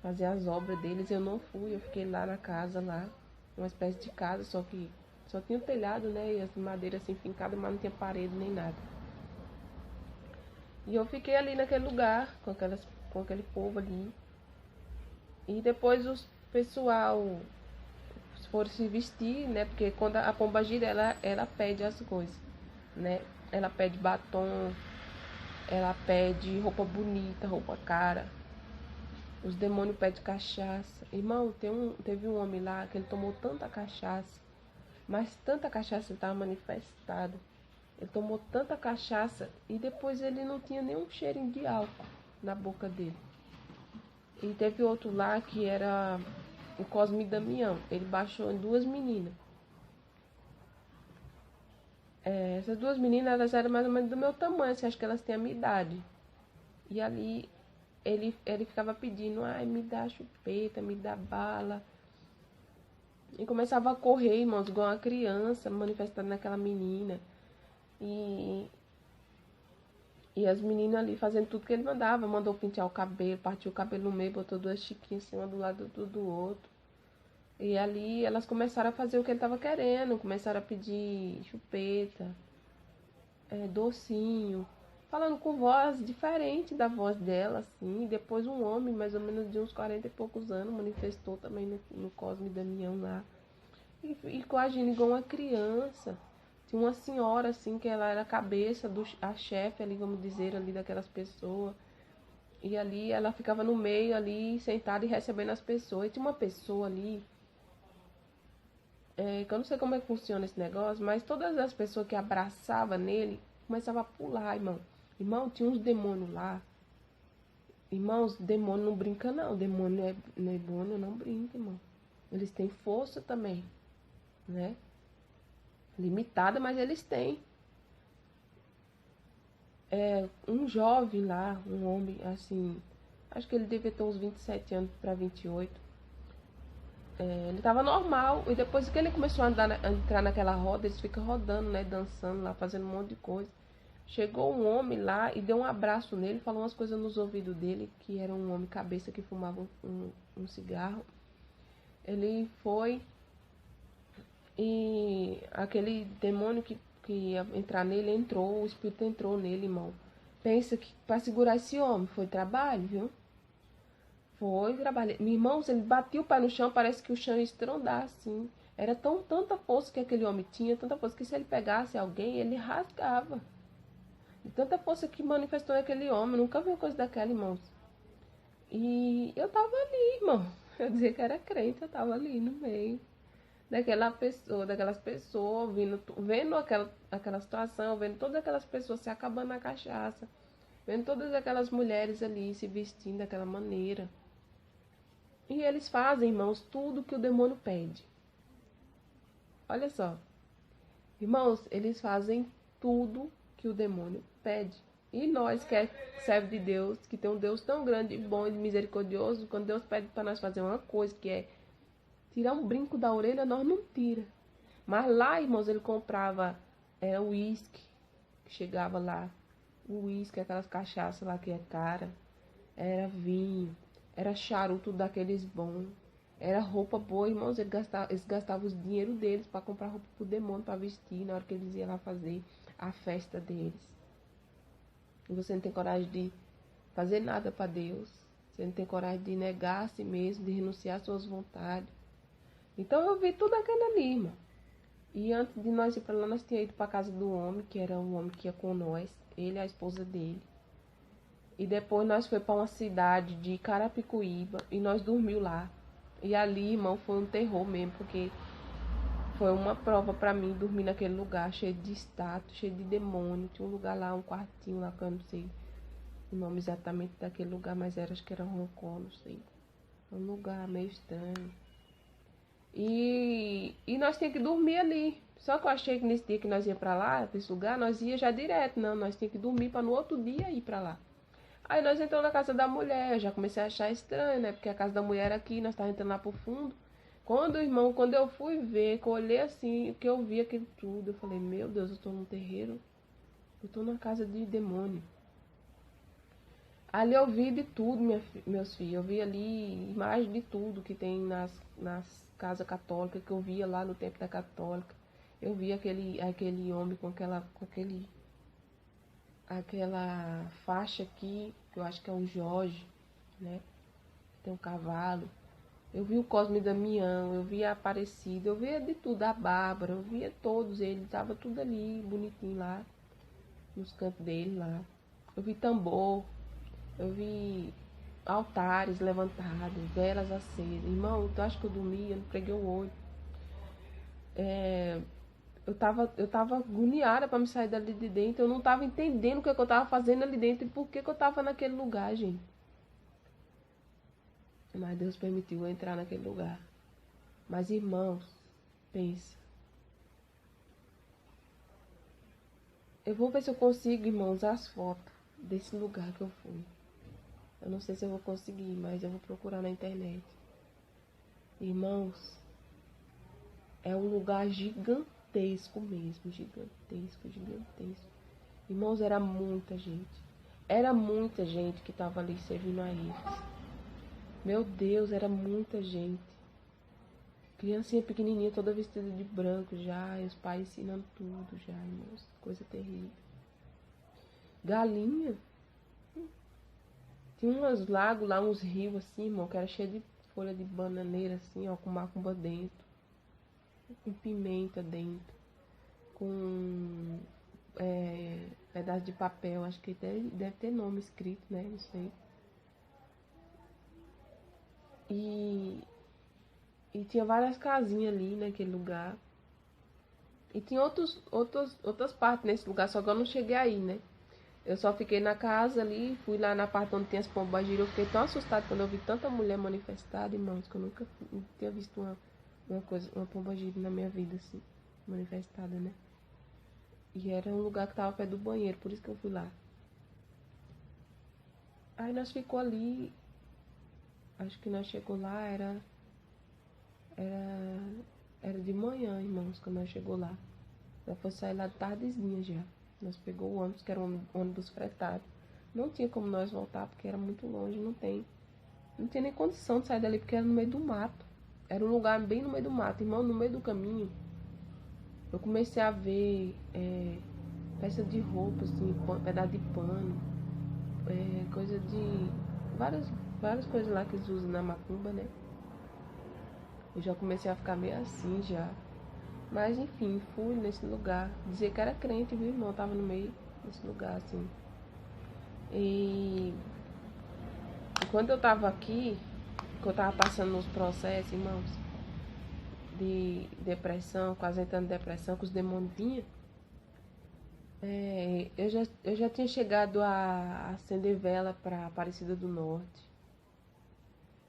fazer as obras deles. Eu não fui, eu fiquei lá na casa lá, uma espécie de casa, só que só tinha o telhado, né, e as madeiras assim fincadas, mas não tinha parede nem nada. E eu fiquei ali naquele lugar com aquele povo ali. E depois os pessoal foram se vestir, né? Porque quando a pombagira ela pede as coisas, né? Ela pede batom, ela pede roupa bonita, roupa cara. Os demônios pedem cachaça. Irmão, teve um homem lá que ele tomou tanta cachaça, mas tanta cachaça estava manifestado. Ele tomou tanta cachaça e depois ele não tinha nenhum cheirinho de álcool na boca dele. E teve outro lá que era o Cosme Damião. Ele baixou em duas meninas. Essas duas meninas, elas eram mais ou menos do meu tamanho, assim, acho que elas têm a minha idade. E ali ele ficava pedindo, ai, me dá chupeta, me dá bala. E começava a correr, irmãos, igual uma criança, manifestando naquela menina. E as meninas ali fazendo tudo que ele mandava. Mandou pentear o cabelo, partiu o cabelo no meio, botou duas chiquinhas assim, uma do lado do outro. E ali elas começaram a fazer o que ele estava querendo. Começaram a pedir chupeta, docinho. Falando com voz diferente da voz dela, assim. E depois um homem, mais ou menos de uns 40 e poucos anos, manifestou também no Cosme Damião lá. E coagindo igual uma criança. Tinha uma senhora, assim, que ela era a cabeça, a chefe ali, vamos dizer, ali daquelas pessoas. E ali ela ficava no meio ali, sentada e recebendo as pessoas. E tinha uma pessoa ali, que eu não sei como é que funciona esse negócio, mas todas as pessoas que abraçavam nele, começavam a pular, irmão. Irmão, tinha uns demônios lá. Irmãos, demônio não brinca não. Demônio não brinca, irmão. Eles têm força também, né? Limitada, mas eles têm. Um jovem lá, um homem, assim, acho que ele devia ter uns 27 anos para 28. Ele tava normal, e depois que ele começou a entrar naquela roda, eles ficam rodando, né, dançando lá, fazendo um monte de coisa. Chegou um homem lá e deu um abraço nele, falou umas coisas nos ouvidos dele, que era um homem cabeça que fumava um cigarro. Ele foi e aquele demônio que ia entrar nele entrou, o espírito entrou nele, irmão. Pensa que para segurar esse homem foi trabalho, viu? Foi trabalho. Meu irmão, ele batia o pé no chão, parece que o chão ia estrondar, assim. Era tanta força que aquele homem tinha, tanta força que se ele pegasse alguém, ele rasgava. E tanta força que manifestou naquele homem, nunca vi uma coisa daquela, irmãos. E eu tava ali, irmão. Eu dizia que era crente, eu tava ali no meio daquelas pessoas, vendo aquela situação, vendo todas aquelas pessoas se acabando na cachaça, vendo todas aquelas mulheres ali se vestindo daquela maneira. E eles fazem, irmãos, tudo que o demônio pede. Olha só. Irmãos, eles fazem tudo que o demônio pede. E nós, que é servo de Deus, que tem um Deus tão grande, bom e misericordioso, quando Deus pede para nós fazer uma coisa, que é tirar um brinco da orelha, nós não tira. Mas lá, irmãos, ele comprava uísque, que chegava lá. O uísque, aquelas cachaças lá que é cara. Era vinho, era charuto daqueles bons. Era roupa boa, irmãos. Eles gastavam os dinheiro deles para comprar roupa pro demônio, para vestir, na hora que eles iam lá fazer a festa deles. E você não tem coragem de fazer nada para Deus. Você não tem coragem de negar a si mesmo, de renunciar às suas vontades. Então eu vi tudo aquilo ali, irmão. E antes de nós ir para lá, nós tínhamos ido para casa do homem, que era um homem que ia com nós, ele e a esposa dele. E depois nós foi para uma cidade de Carapicuíba e nós dormiu lá. E ali, irmão, foi um terror mesmo, porque foi uma prova para mim dormir naquele lugar cheio de estátua, cheio de demônio. Tinha um lugar lá, um quartinho lá, que eu não sei o nome exatamente daquele lugar, mas acho que era Roncó, não sei. Um lugar meio estranho. E nós tínhamos que dormir ali. Só que eu achei que nesse dia que nós ia para lá, pra esse lugar, nós ia já direto. Não, nós tínhamos que dormir para no outro dia ir para lá. Aí nós entramos na casa da mulher. Eu já comecei a achar estranho, né? Porque a casa da mulher era aqui, nós estávamos entrando lá pro fundo. Quando eu fui ver, que eu olhei assim, que eu vi aquilo tudo, eu falei, meu Deus, eu tô num terreiro. Eu tô numa casa de demônio. Ali eu vi de tudo, meus filhos. Eu vi ali imagem de tudo que tem nas casas católicas, que eu via lá no tempo da católica. Eu vi aquele homem com aquela faixa aqui, que eu acho que é um Jorge, né? Tem um cavalo. Eu vi o Cosme Damião, eu via a Aparecida, eu via de tudo, a Bárbara, eu via todos eles, tava tudo ali, bonitinho lá, nos cantos dele lá. Eu vi tambor. Eu vi altares levantados, velas acesas. Irmão, tu acha que eu dormi? Eu não preguei o olho. Eu tava agoniada pra me sair dali de dentro. Eu não tava entendendo o que, é que eu tava fazendo ali dentro e por que, que eu tava naquele lugar, gente. Mas Deus permitiu eu entrar naquele lugar. Mas, irmãos, pensa. Eu vou ver se eu consigo, irmãos, as fotos desse lugar que eu fui. Eu não sei se eu vou conseguir, mas eu vou procurar na internet. Irmãos, é um lugar gigantesco mesmo. Gigantesco, gigantesco. Irmãos, era muita gente. Era muita gente que tava ali servindo a eles. Meu Deus, era muita gente. Criancinha pequenininha, toda vestida de branco já, e os pais ensinando tudo já, irmãos. Coisa terrível. Galinha. Tinha uns lagos lá, uns rios assim, irmão, que era cheio de folha de bananeira assim, ó, com macumba dentro. Com pimenta dentro. Com pedaço de papel, acho que deve ter nome escrito, né? Não sei. E tinha várias casinhas ali naquele lugar. E tinha outras partes nesse lugar, só que eu não cheguei aí, né? Eu só fiquei na casa ali, fui lá na parte onde tem as pombagiras. Eu fiquei tão assustada quando eu vi tanta mulher manifestada, irmãos, que eu nunca tinha visto uma pombagira na minha vida, assim, manifestada, né? E era um lugar que tava perto do banheiro, por isso que eu fui lá. Aí nós ficou ali, acho que nós chegou lá, era, era de manhã, irmãos, quando nós chegou lá. Nós foi sair lá de tardezinha já. Nós pegou o ônibus, que era um ônibus fretado. Não tinha como nós voltar, porque era muito longe, não tinha nem condição de sair dali, porque era no meio do mato. Era um lugar bem no meio do mato. Irmão, no meio do caminho, eu comecei a ver peça de roupa, assim, pedaço de pano, coisa de... várias coisas lá que eles usam na macumba, né? Eu já comecei a ficar meio assim, já. Mas, enfim, fui nesse lugar. Dizer que era crente, viu, irmão? Eu tava no meio desse lugar, assim. E quando eu tava aqui, que eu tava passando nos processos, irmãos, de depressão, quase entrando em depressão, com os demônios vinham, eu já tinha chegado a acender vela para Aparecida do Norte.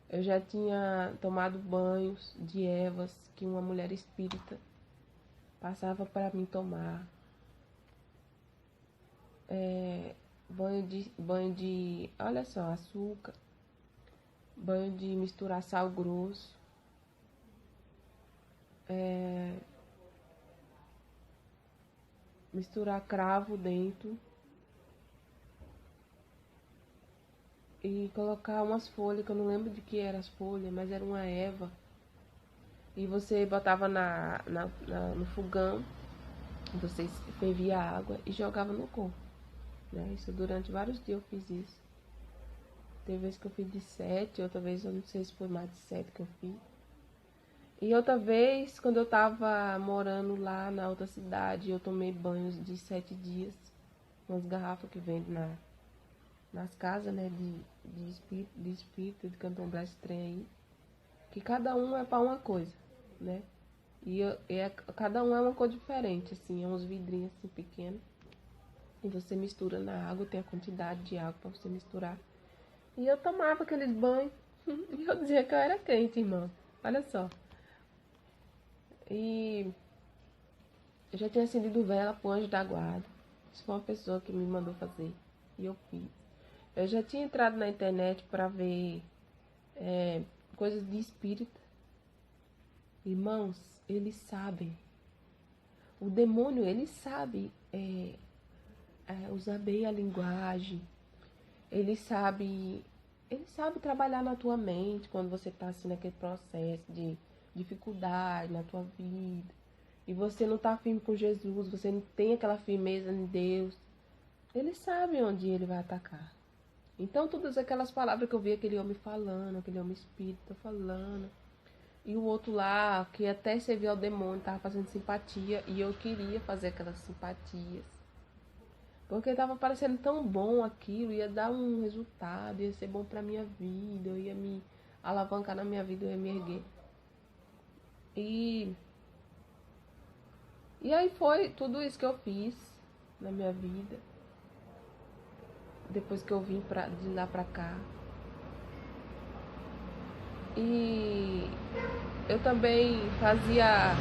Eu já tinha tomado banhos de ervas que uma mulher espírita passava para mim tomar. Banho de, olha só, açúcar. Banho de misturar sal grosso. Misturar cravo dentro. E colocar umas folhas, que eu não lembro de que eram as folhas, mas era uma erva. E você botava no fogão, você fervia a água e jogava no corpo. Né? Isso durante vários dias eu fiz isso. Teve vez que eu fiz de 7, outra vez eu não sei se foi mais de 7 que eu fiz. E outra vez, quando eu tava morando lá na outra cidade, eu tomei banhos de 7 dias. Umas garrafas que vendem nas casas, né, de espírito, de candomblé, esse trem aí. Que cada um é para uma coisa, né? Cada um é uma cor diferente, assim, é uns vidrinhos assim pequenos. E você mistura na água, tem a quantidade de água para você misturar. E eu tomava aqueles banhos. E eu dizia que eu era crente, irmão. Olha só. E eu já tinha acendido vela pro anjo da guarda. Isso foi uma pessoa que me mandou fazer. E eu fiz. Eu já tinha entrado na internet para ver coisas de espírita. Irmãos, eles sabem. O demônio, ele sabe usar bem a linguagem. Ele sabe trabalhar na tua mente quando você está assim naquele processo de dificuldade na tua vida. E você não está firme com Jesus, você não tem aquela firmeza em Deus. Ele sabe onde ele vai atacar. Então todas aquelas palavras que eu vi aquele homem falando, aquele homem espírita falando, e o outro lá, que até serviu ao demônio, estava fazendo simpatia, e eu queria fazer aquelas simpatias. Porque estava parecendo tão bom aquilo, ia dar um resultado, ia ser bom pra minha vida, eu ia me alavancar na minha vida, eu ia me erguer. E E aí foi tudo isso que eu fiz na minha vida, depois que eu vim de lá pra cá. E eu também fazia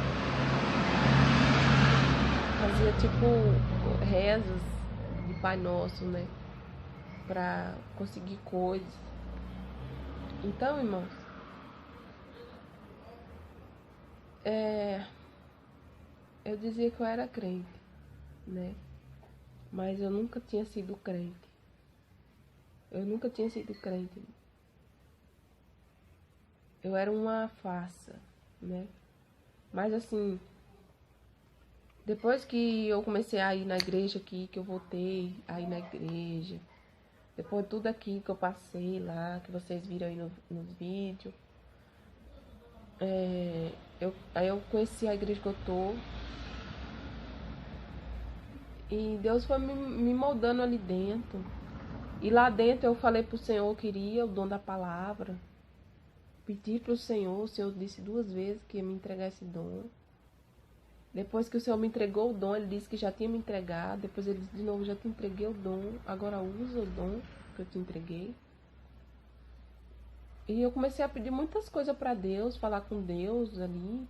tipo rezas de Pai Nosso, né? Pra conseguir coisas. Então, irmãos, eu dizia que eu era crente, né? Mas eu nunca tinha sido crente. Eu nunca tinha sido crente. Eu era uma farsa, né? Mas assim, depois que eu comecei a ir na igreja aqui, que eu voltei a ir na igreja, depois de tudo aqui que eu passei lá, que vocês viram aí nos vídeos, aí eu conheci a igreja que eu tô. E Deus foi me moldando ali dentro. E lá dentro eu falei pro Senhor que eu queria o dom da palavra. Pedi pro Senhor, o Senhor disse 2 vezes que ia me entregar esse dom. Depois que o Senhor me entregou o dom, ele disse que já tinha me entregado. Depois ele disse de novo, já te entreguei o dom, agora usa o dom que eu te entreguei. E eu comecei a pedir muitas coisas para Deus, falar com Deus ali,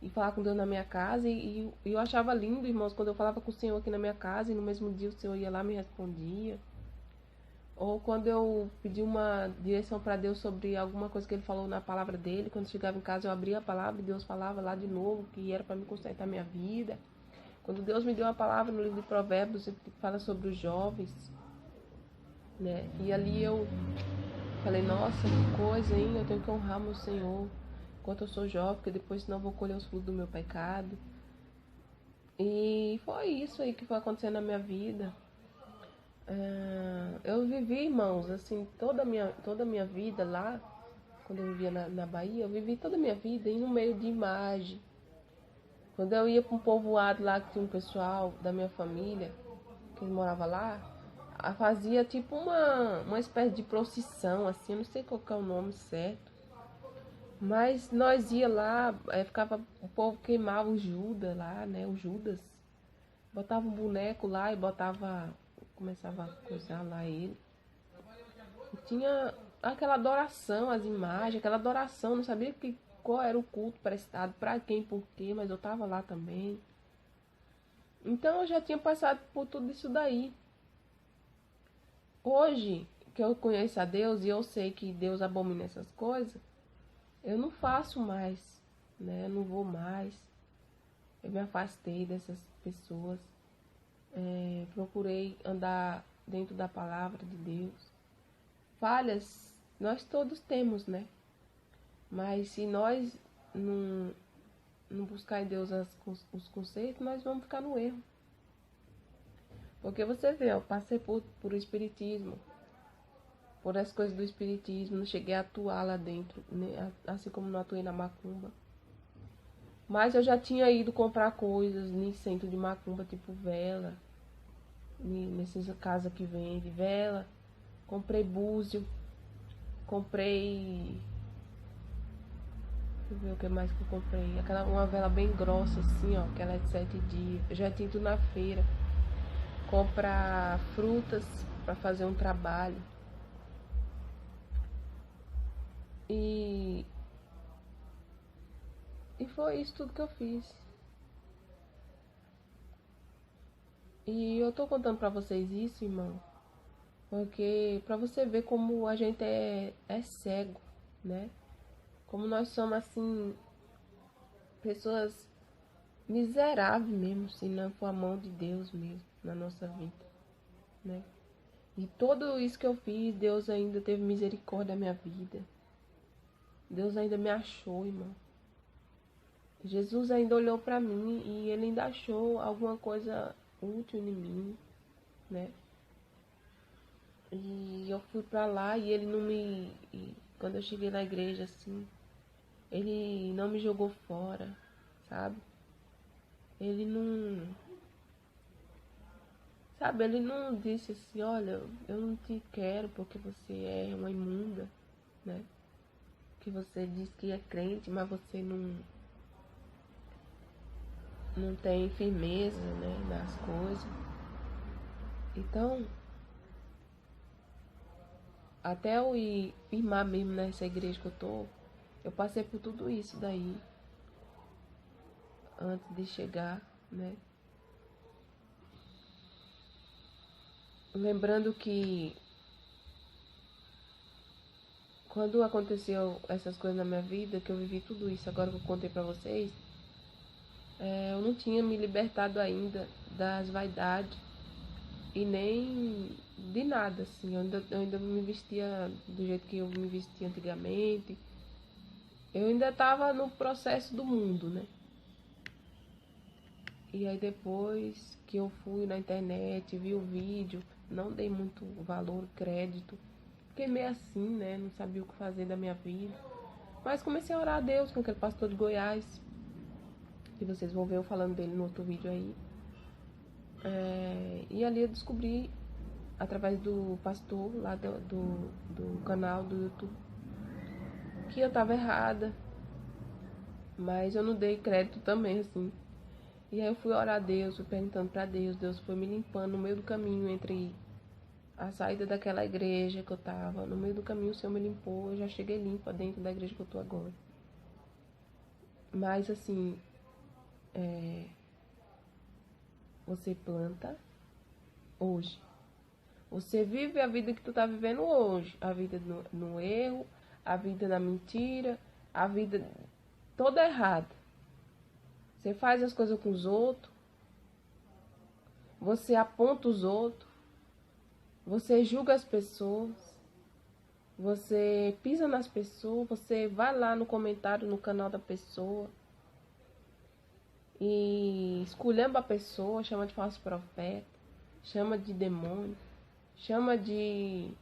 e falar com Deus na minha casa. E eu achava lindo, irmãos, quando eu falava com o Senhor aqui na minha casa, e no mesmo dia o Senhor ia lá e me respondia. Ou quando eu pedi uma direção para Deus sobre alguma coisa que ele falou na palavra dele, quando chegava em casa eu abria a palavra e Deus falava lá de novo que era para me consertar minha vida. Quando Deus me deu uma palavra no livro de Provérbios, ele fala sobre os jovens, né? E ali eu falei, nossa, que coisa, hein? Eu tenho que honrar meu Senhor enquanto eu sou jovem, porque depois senão eu vou colher os frutos do meu pecado. E foi isso aí que foi acontecendo na minha vida. Eu vivi, irmãos, assim, toda a minha vida lá, quando eu vivia na Bahia, eu vivi toda a minha vida no meio de imagem. Quando eu ia para um povoado lá que tinha um pessoal da minha família, que morava lá, fazia tipo uma espécie de procissão, assim, eu não sei qual que é o nome certo. Mas nós ia lá, ficava, o povo queimava o Judas lá, né, o Judas. Botava um boneco lá e começava a coisar lá ele. E tinha aquela adoração, as imagens, aquela adoração, não sabia qual era o culto prestado, para quem, por quê, mas eu tava lá também. Então eu já tinha passado por tudo isso daí. Hoje que eu conheço a Deus e eu sei que Deus abomina essas coisas, eu não faço mais, né? Eu não vou mais. Eu me afastei dessas pessoas. Procurei andar dentro da palavra de Deus. Falhas nós todos temos, né? Mas se nós não buscar em Deus os conceitos, nós vamos ficar no erro. Porque você vê, eu passei por espiritismo, por as coisas do espiritismo, não cheguei a atuar lá dentro, né? Assim como não atuei na macumba. Mas eu já tinha ido comprar coisas em centro de macumba, tipo vela, nessas casas que vende vela. Comprei búzio, comprei... Deixa eu ver o que mais que eu comprei. Uma vela bem grossa assim, ó, que ela é de 7 dias. Eu já tinha ido na feira comprar frutas para fazer um trabalho. E foi isso tudo que eu fiz. E eu tô contando pra vocês isso, irmão, porque pra você ver como a gente é cego, né? Como nós somos, assim, pessoas miseráveis mesmo, se não for a mão de Deus mesmo na nossa vida, né? E tudo isso que eu fiz, Deus ainda teve misericórdia da minha vida. Deus ainda me achou, irmão. Jesus ainda olhou pra mim e ele ainda achou alguma coisa útil em mim, né? E eu fui pra lá e ele não me... quando eu cheguei na igreja, assim, ele não me jogou fora, sabe? Ele não... Sabe, ele não disse assim, olha, eu não te quero porque você é uma imunda, né? Que você diz que é crente, mas você não... não tem firmeza, né, nas coisas. Então, até eu ir firmar mesmo nessa igreja que eu tô, eu passei por tudo isso daí antes de chegar, né? Lembrando que quando aconteceu essas coisas na minha vida, que eu vivi tudo isso agora que eu contei pra vocês, eu não tinha me libertado ainda das vaidades e nem de nada, assim. Eu ainda me vestia do jeito que eu me vestia antigamente. Eu ainda estava no processo do mundo, né? E aí depois que eu fui na internet, vi o vídeo, não dei muito valor, crédito. Fiquei meio assim, né? Não sabia o que fazer da minha vida. Mas comecei a orar a Deus com aquele pastor de Goiás. E vocês vão ver eu falando dele no outro vídeo aí. E ali eu descobri, através do pastor lá do canal do YouTube, que eu tava errada. Mas eu não dei crédito também, assim. E aí eu fui orar a Deus, fui perguntando pra Deus. Deus foi me limpando no meio do caminho entre a saída daquela igreja que eu tava. No meio do caminho o Senhor me limpou. Eu já cheguei limpa dentro da igreja que eu tô agora. Mas assim, você planta hoje. Você vive a vida que tu tá vivendo hoje. A vida no erro, a vida na mentira, a vida toda errada. Você faz as coisas com os outros, você aponta os outros, você julga as pessoas, você pisa nas pessoas, você vai lá no comentário no canal da pessoa e esculhamba a pessoa, chama de falso profeta, chama de demônio, chama de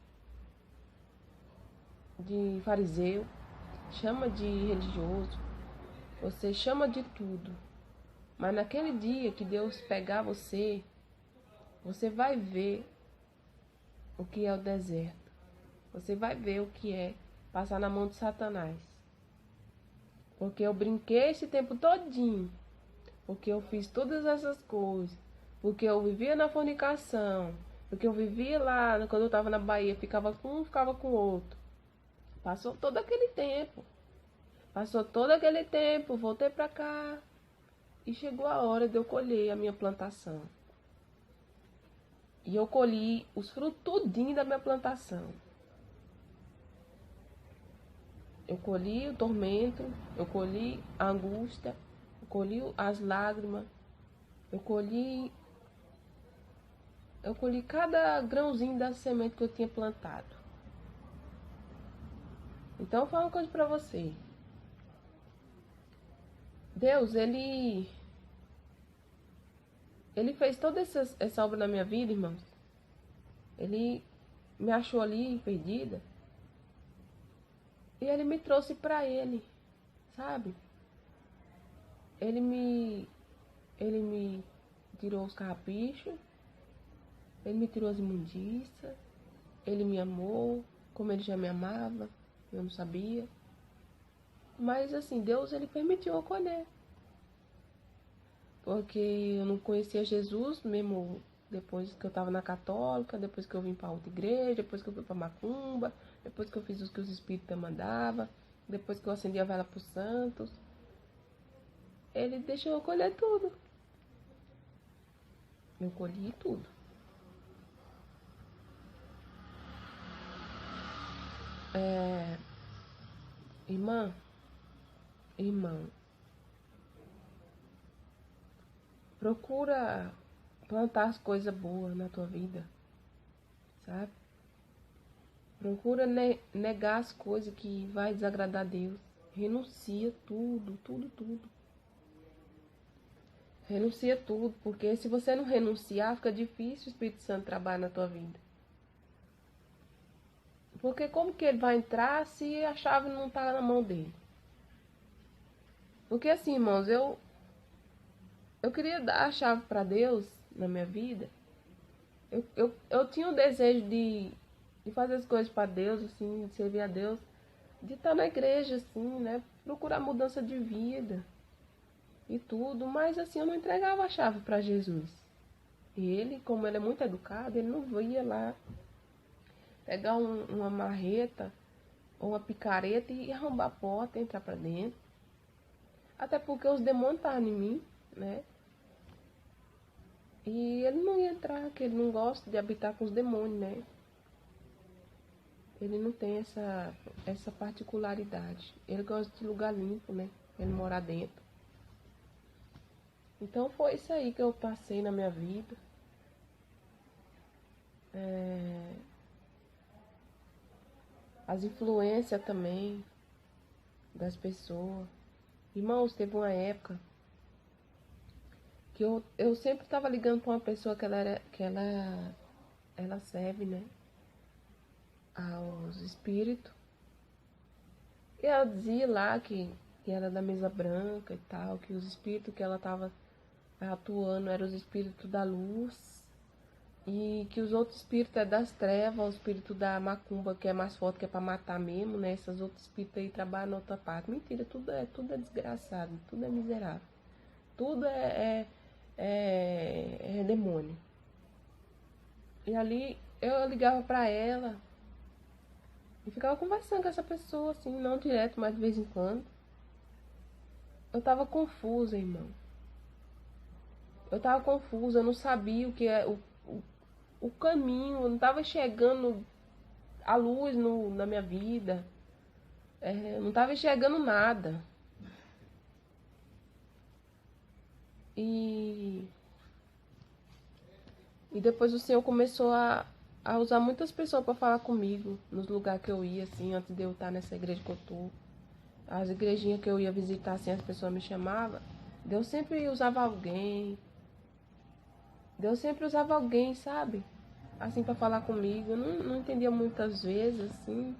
fariseu, chama de religioso, você chama de tudo. Mas naquele dia que Deus pegar você, você vai ver o que é o deserto. Você vai ver o que é passar na mão de Satanás. Porque eu brinquei esse tempo todinho. Porque eu fiz todas essas coisas. Porque eu vivia na fornicação. Porque eu vivia lá, quando eu estava na Bahia, ficava com um, ficava com o outro. Passou todo aquele tempo. Passou todo aquele tempo, voltei pra cá. E chegou a hora de eu colher a minha plantação. E eu colhi os frutos tudinho da minha plantação. Eu colhi o tormento, eu colhi a angústia, eu colhi as lágrimas, eu colhi cada grãozinho da semente que eu tinha plantado. Então, eu vou falar uma coisa pra você. Deus, Ele fez toda essa obra na minha vida, irmãos. Ele me achou ali perdida. E Ele me trouxe pra Ele, sabe? Ele me tirou os carrapichos. Ele me tirou as imundícias. Ele me amou como Ele já me amava. Eu não sabia. Mas assim, Deus, Ele permitiu eu colher. Porque eu não conhecia Jesus, mesmo depois que eu estava na católica, depois que eu vim para outra igreja, depois que eu fui para macumba, depois que eu fiz o que os espíritos mandavam, depois que eu acendi a vela para os santos. Ele deixou eu colher tudo. Eu colhi tudo. Irmã, irmão, procura plantar as coisas boas na tua vida, sabe? Procura negar as coisas que vai desagradar a Deus. Renuncia tudo, tudo, tudo. Renuncia tudo, porque se você não renunciar, fica difícil o Espírito Santo trabalhar na tua vida. Porque como que ele vai entrar se a chave não está na mão dele? Porque assim, irmãos, eu queria dar a chave para Deus na minha vida. Eu tinha o desejo de fazer as coisas para Deus, assim, de servir a Deus, de estar na igreja, assim, né? Procurar mudança de vida. e tudo, mas assim, eu não entregava a chave para Jesus. E ele, como ele é muito educado, ele não ia lá pegar uma marreta ou uma picareta e arrombar a porta, entrar para dentro. Até porque os demônios estavam em mim, né? E ele não ia entrar, porque ele não gosta de habitar com os demônios, né? Ele não tem essa particularidade. Ele gosta de lugar limpo, né? Ele morar dentro. Então foi isso aí que eu passei na minha vida. As influências também das pessoas. Irmãos, teve uma época que eu sempre estava ligando para uma pessoa ela serve, né? Aos espíritos. E ela dizia lá que era da mesa branca e tal, que os espíritos que ela estava atuando eram os espíritos da luz. E que os outros espíritos é das trevas, o espírito da macumba, que é mais forte, que é pra matar mesmo, né? Esses outros espíritos aí trabalham na outra parte. Mentira, tudo é desgraçado, tudo é miserável. Tudo é demônio. E ali eu ligava pra ela e ficava conversando com essa pessoa, assim, não direto, mas de vez em quando. Eu tava confusa, irmão. Eu tava confusa, eu não sabia o que é o caminho, eu não tava chegando a luz na minha vida. Eu não tava enxergando nada. E depois o Senhor começou a usar muitas pessoas para falar comigo nos lugares que eu ia, assim, antes de eu estar nessa igreja que eu tô. As igrejinhas que eu ia visitar, assim, as pessoas me chamavam. Deus sempre usava alguém. Deus sempre usava alguém, sabe? Assim, para falar comigo. Eu não entendia muitas vezes, assim.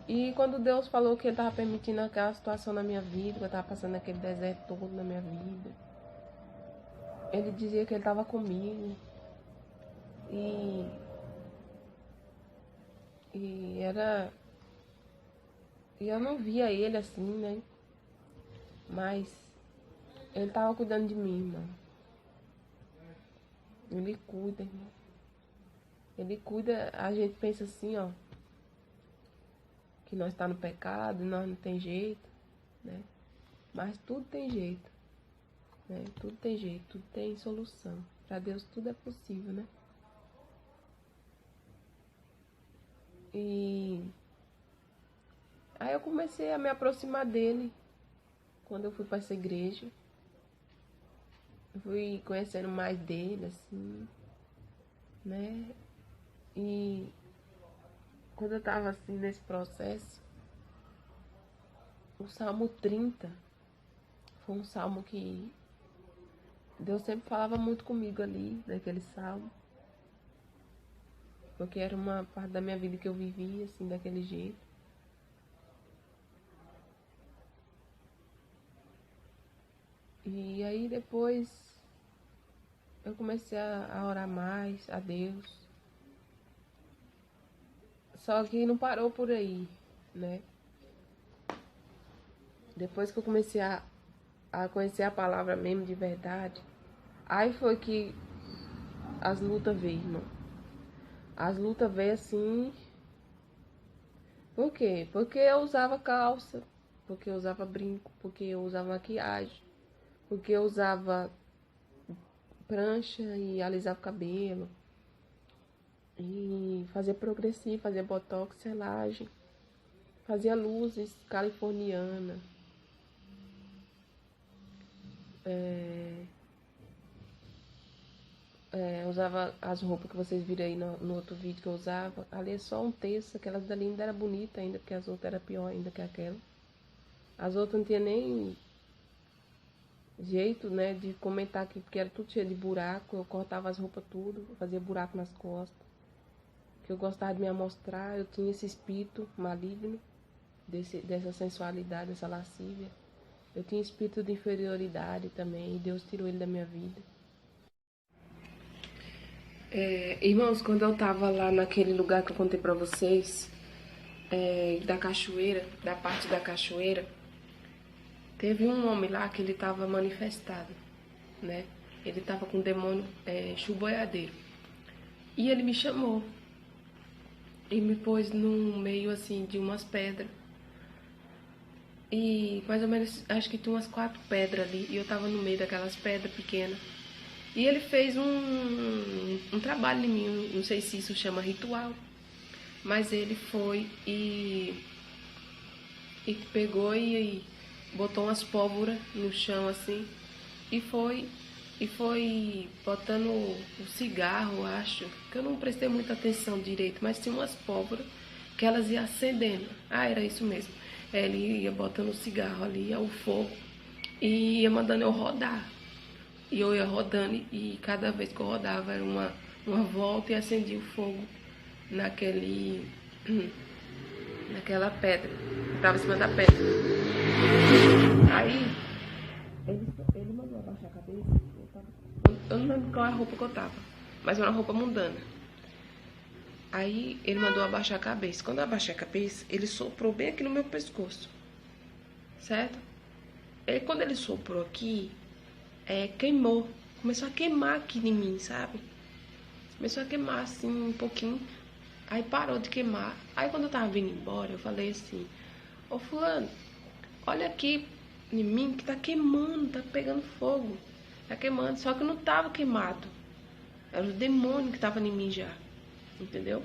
E quando Deus falou que Ele estava permitindo aquela situação na minha vida, que eu estava passando aquele deserto todo na minha vida, Ele dizia que Ele estava comigo. E era. E eu não via Ele assim, né? Mas Ele estava cuidando de mim, irmão. Ele cuida, irmão. Ele cuida, a gente pensa assim, ó, que nós tá no pecado, nós não tem jeito, né? Mas tudo tem jeito, né? Tudo tem jeito, tudo tem solução. Para Deus tudo é possível, né? E aí eu comecei a me aproximar dele quando eu fui para essa igreja. Eu fui conhecendo mais dele, assim, né? E quando eu tava assim nesse processo, o Salmo 30 foi um salmo que Deus sempre falava muito comigo ali, naquele salmo. Porque era uma parte da minha vida que eu vivia, assim, daquele jeito. E aí depois eu comecei a orar mais a Deus. Só que não parou por aí, né? Depois que eu comecei a conhecer a palavra mesmo de verdade, aí foi que as lutas veio, irmão. As lutas veio assim. Por quê? Porque eu usava calça, porque eu usava brinco, porque eu usava maquiagem, porque eu usava prancha e alisava o cabelo, e fazia progressivo, fazia botox, selagem, fazia luzes californiana, usava as roupas que vocês viram aí no outro vídeo que eu usava. Ali é só um terço, aquelas dali ainda era bonita ainda, porque as outras eram pior ainda que aquela. As outras não tinha nem jeito, né, de comentar aqui, porque era tudo cheio de buraco. Eu cortava as roupas tudo, fazia buraco nas costas. Que eu gostava de me amostrar, eu tinha esse espírito maligno, dessa sensualidade, dessa lascívia. Eu tinha espírito de inferioridade também, e Deus tirou ele da minha vida. Irmãos, quando eu tava lá naquele lugar que eu contei pra vocês, da cachoeira, da parte da cachoeira, Teve um homem lá que ele estava manifestado, né? Ele estava com o demônio chuboiadeiro. E ele me chamou e me pôs no meio assim de umas pedras. E mais ou menos, acho que tinha umas 4 pedras ali. E eu tava no meio daquelas pedras pequenas. E ele fez um trabalho em mim, não sei se isso chama ritual. Mas ele foi e pegou e botou umas pólvoras no chão assim. E foi botando o cigarro, acho. Que eu não prestei muita atenção direito, mas tinha umas pólvoras que elas iam acendendo. Ah, era isso mesmo. Ele ia botando o cigarro ali, o fogo, e ia mandando eu rodar. E eu ia rodando, e cada vez que eu rodava era uma volta e acendia o fogo naquela pedra. Eu tava em cima da pedra. Aí, ele mandou abaixar a cabeça. Eu não lembro qual é a roupa que eu tava, mas era uma roupa mundana. Aí ele mandou abaixar a cabeça. Quando eu abaixei a cabeça, ele soprou bem aqui no meu pescoço, certo? Quando ele soprou aqui, queimou. Começou a queimar aqui em mim, sabe? Começou a queimar assim um pouquinho. Aí parou de queimar. Aí quando eu tava vindo embora, eu falei assim: ô fulano, olha aqui em mim que tá queimando, tá pegando fogo. Tá queimando, só que não tava queimado. Era o demônio que tava em mim já. Entendeu?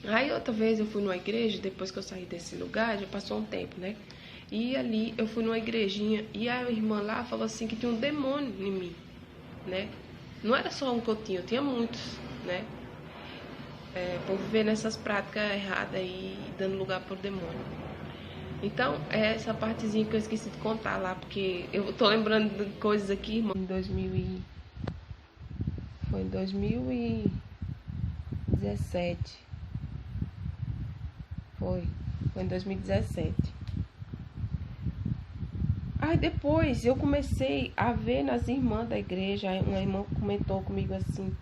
Aí outra vez eu fui numa igreja, depois que eu saí desse lugar, já passou um tempo, né? E ali eu fui numa igrejinha e a irmã lá falou assim que tinha um demônio em mim, né? Não era só um que eu tinha muitos, né? Por viver nessas práticas erradas e dando lugar pro demônio. Então, é essa partezinha que eu esqueci de contar lá, porque eu tô lembrando de coisas aqui, irmão. Foi em 2017. Foi em 2017. Aí depois eu comecei a ver nas irmãs da igreja, uma irmã comentou comigo assim: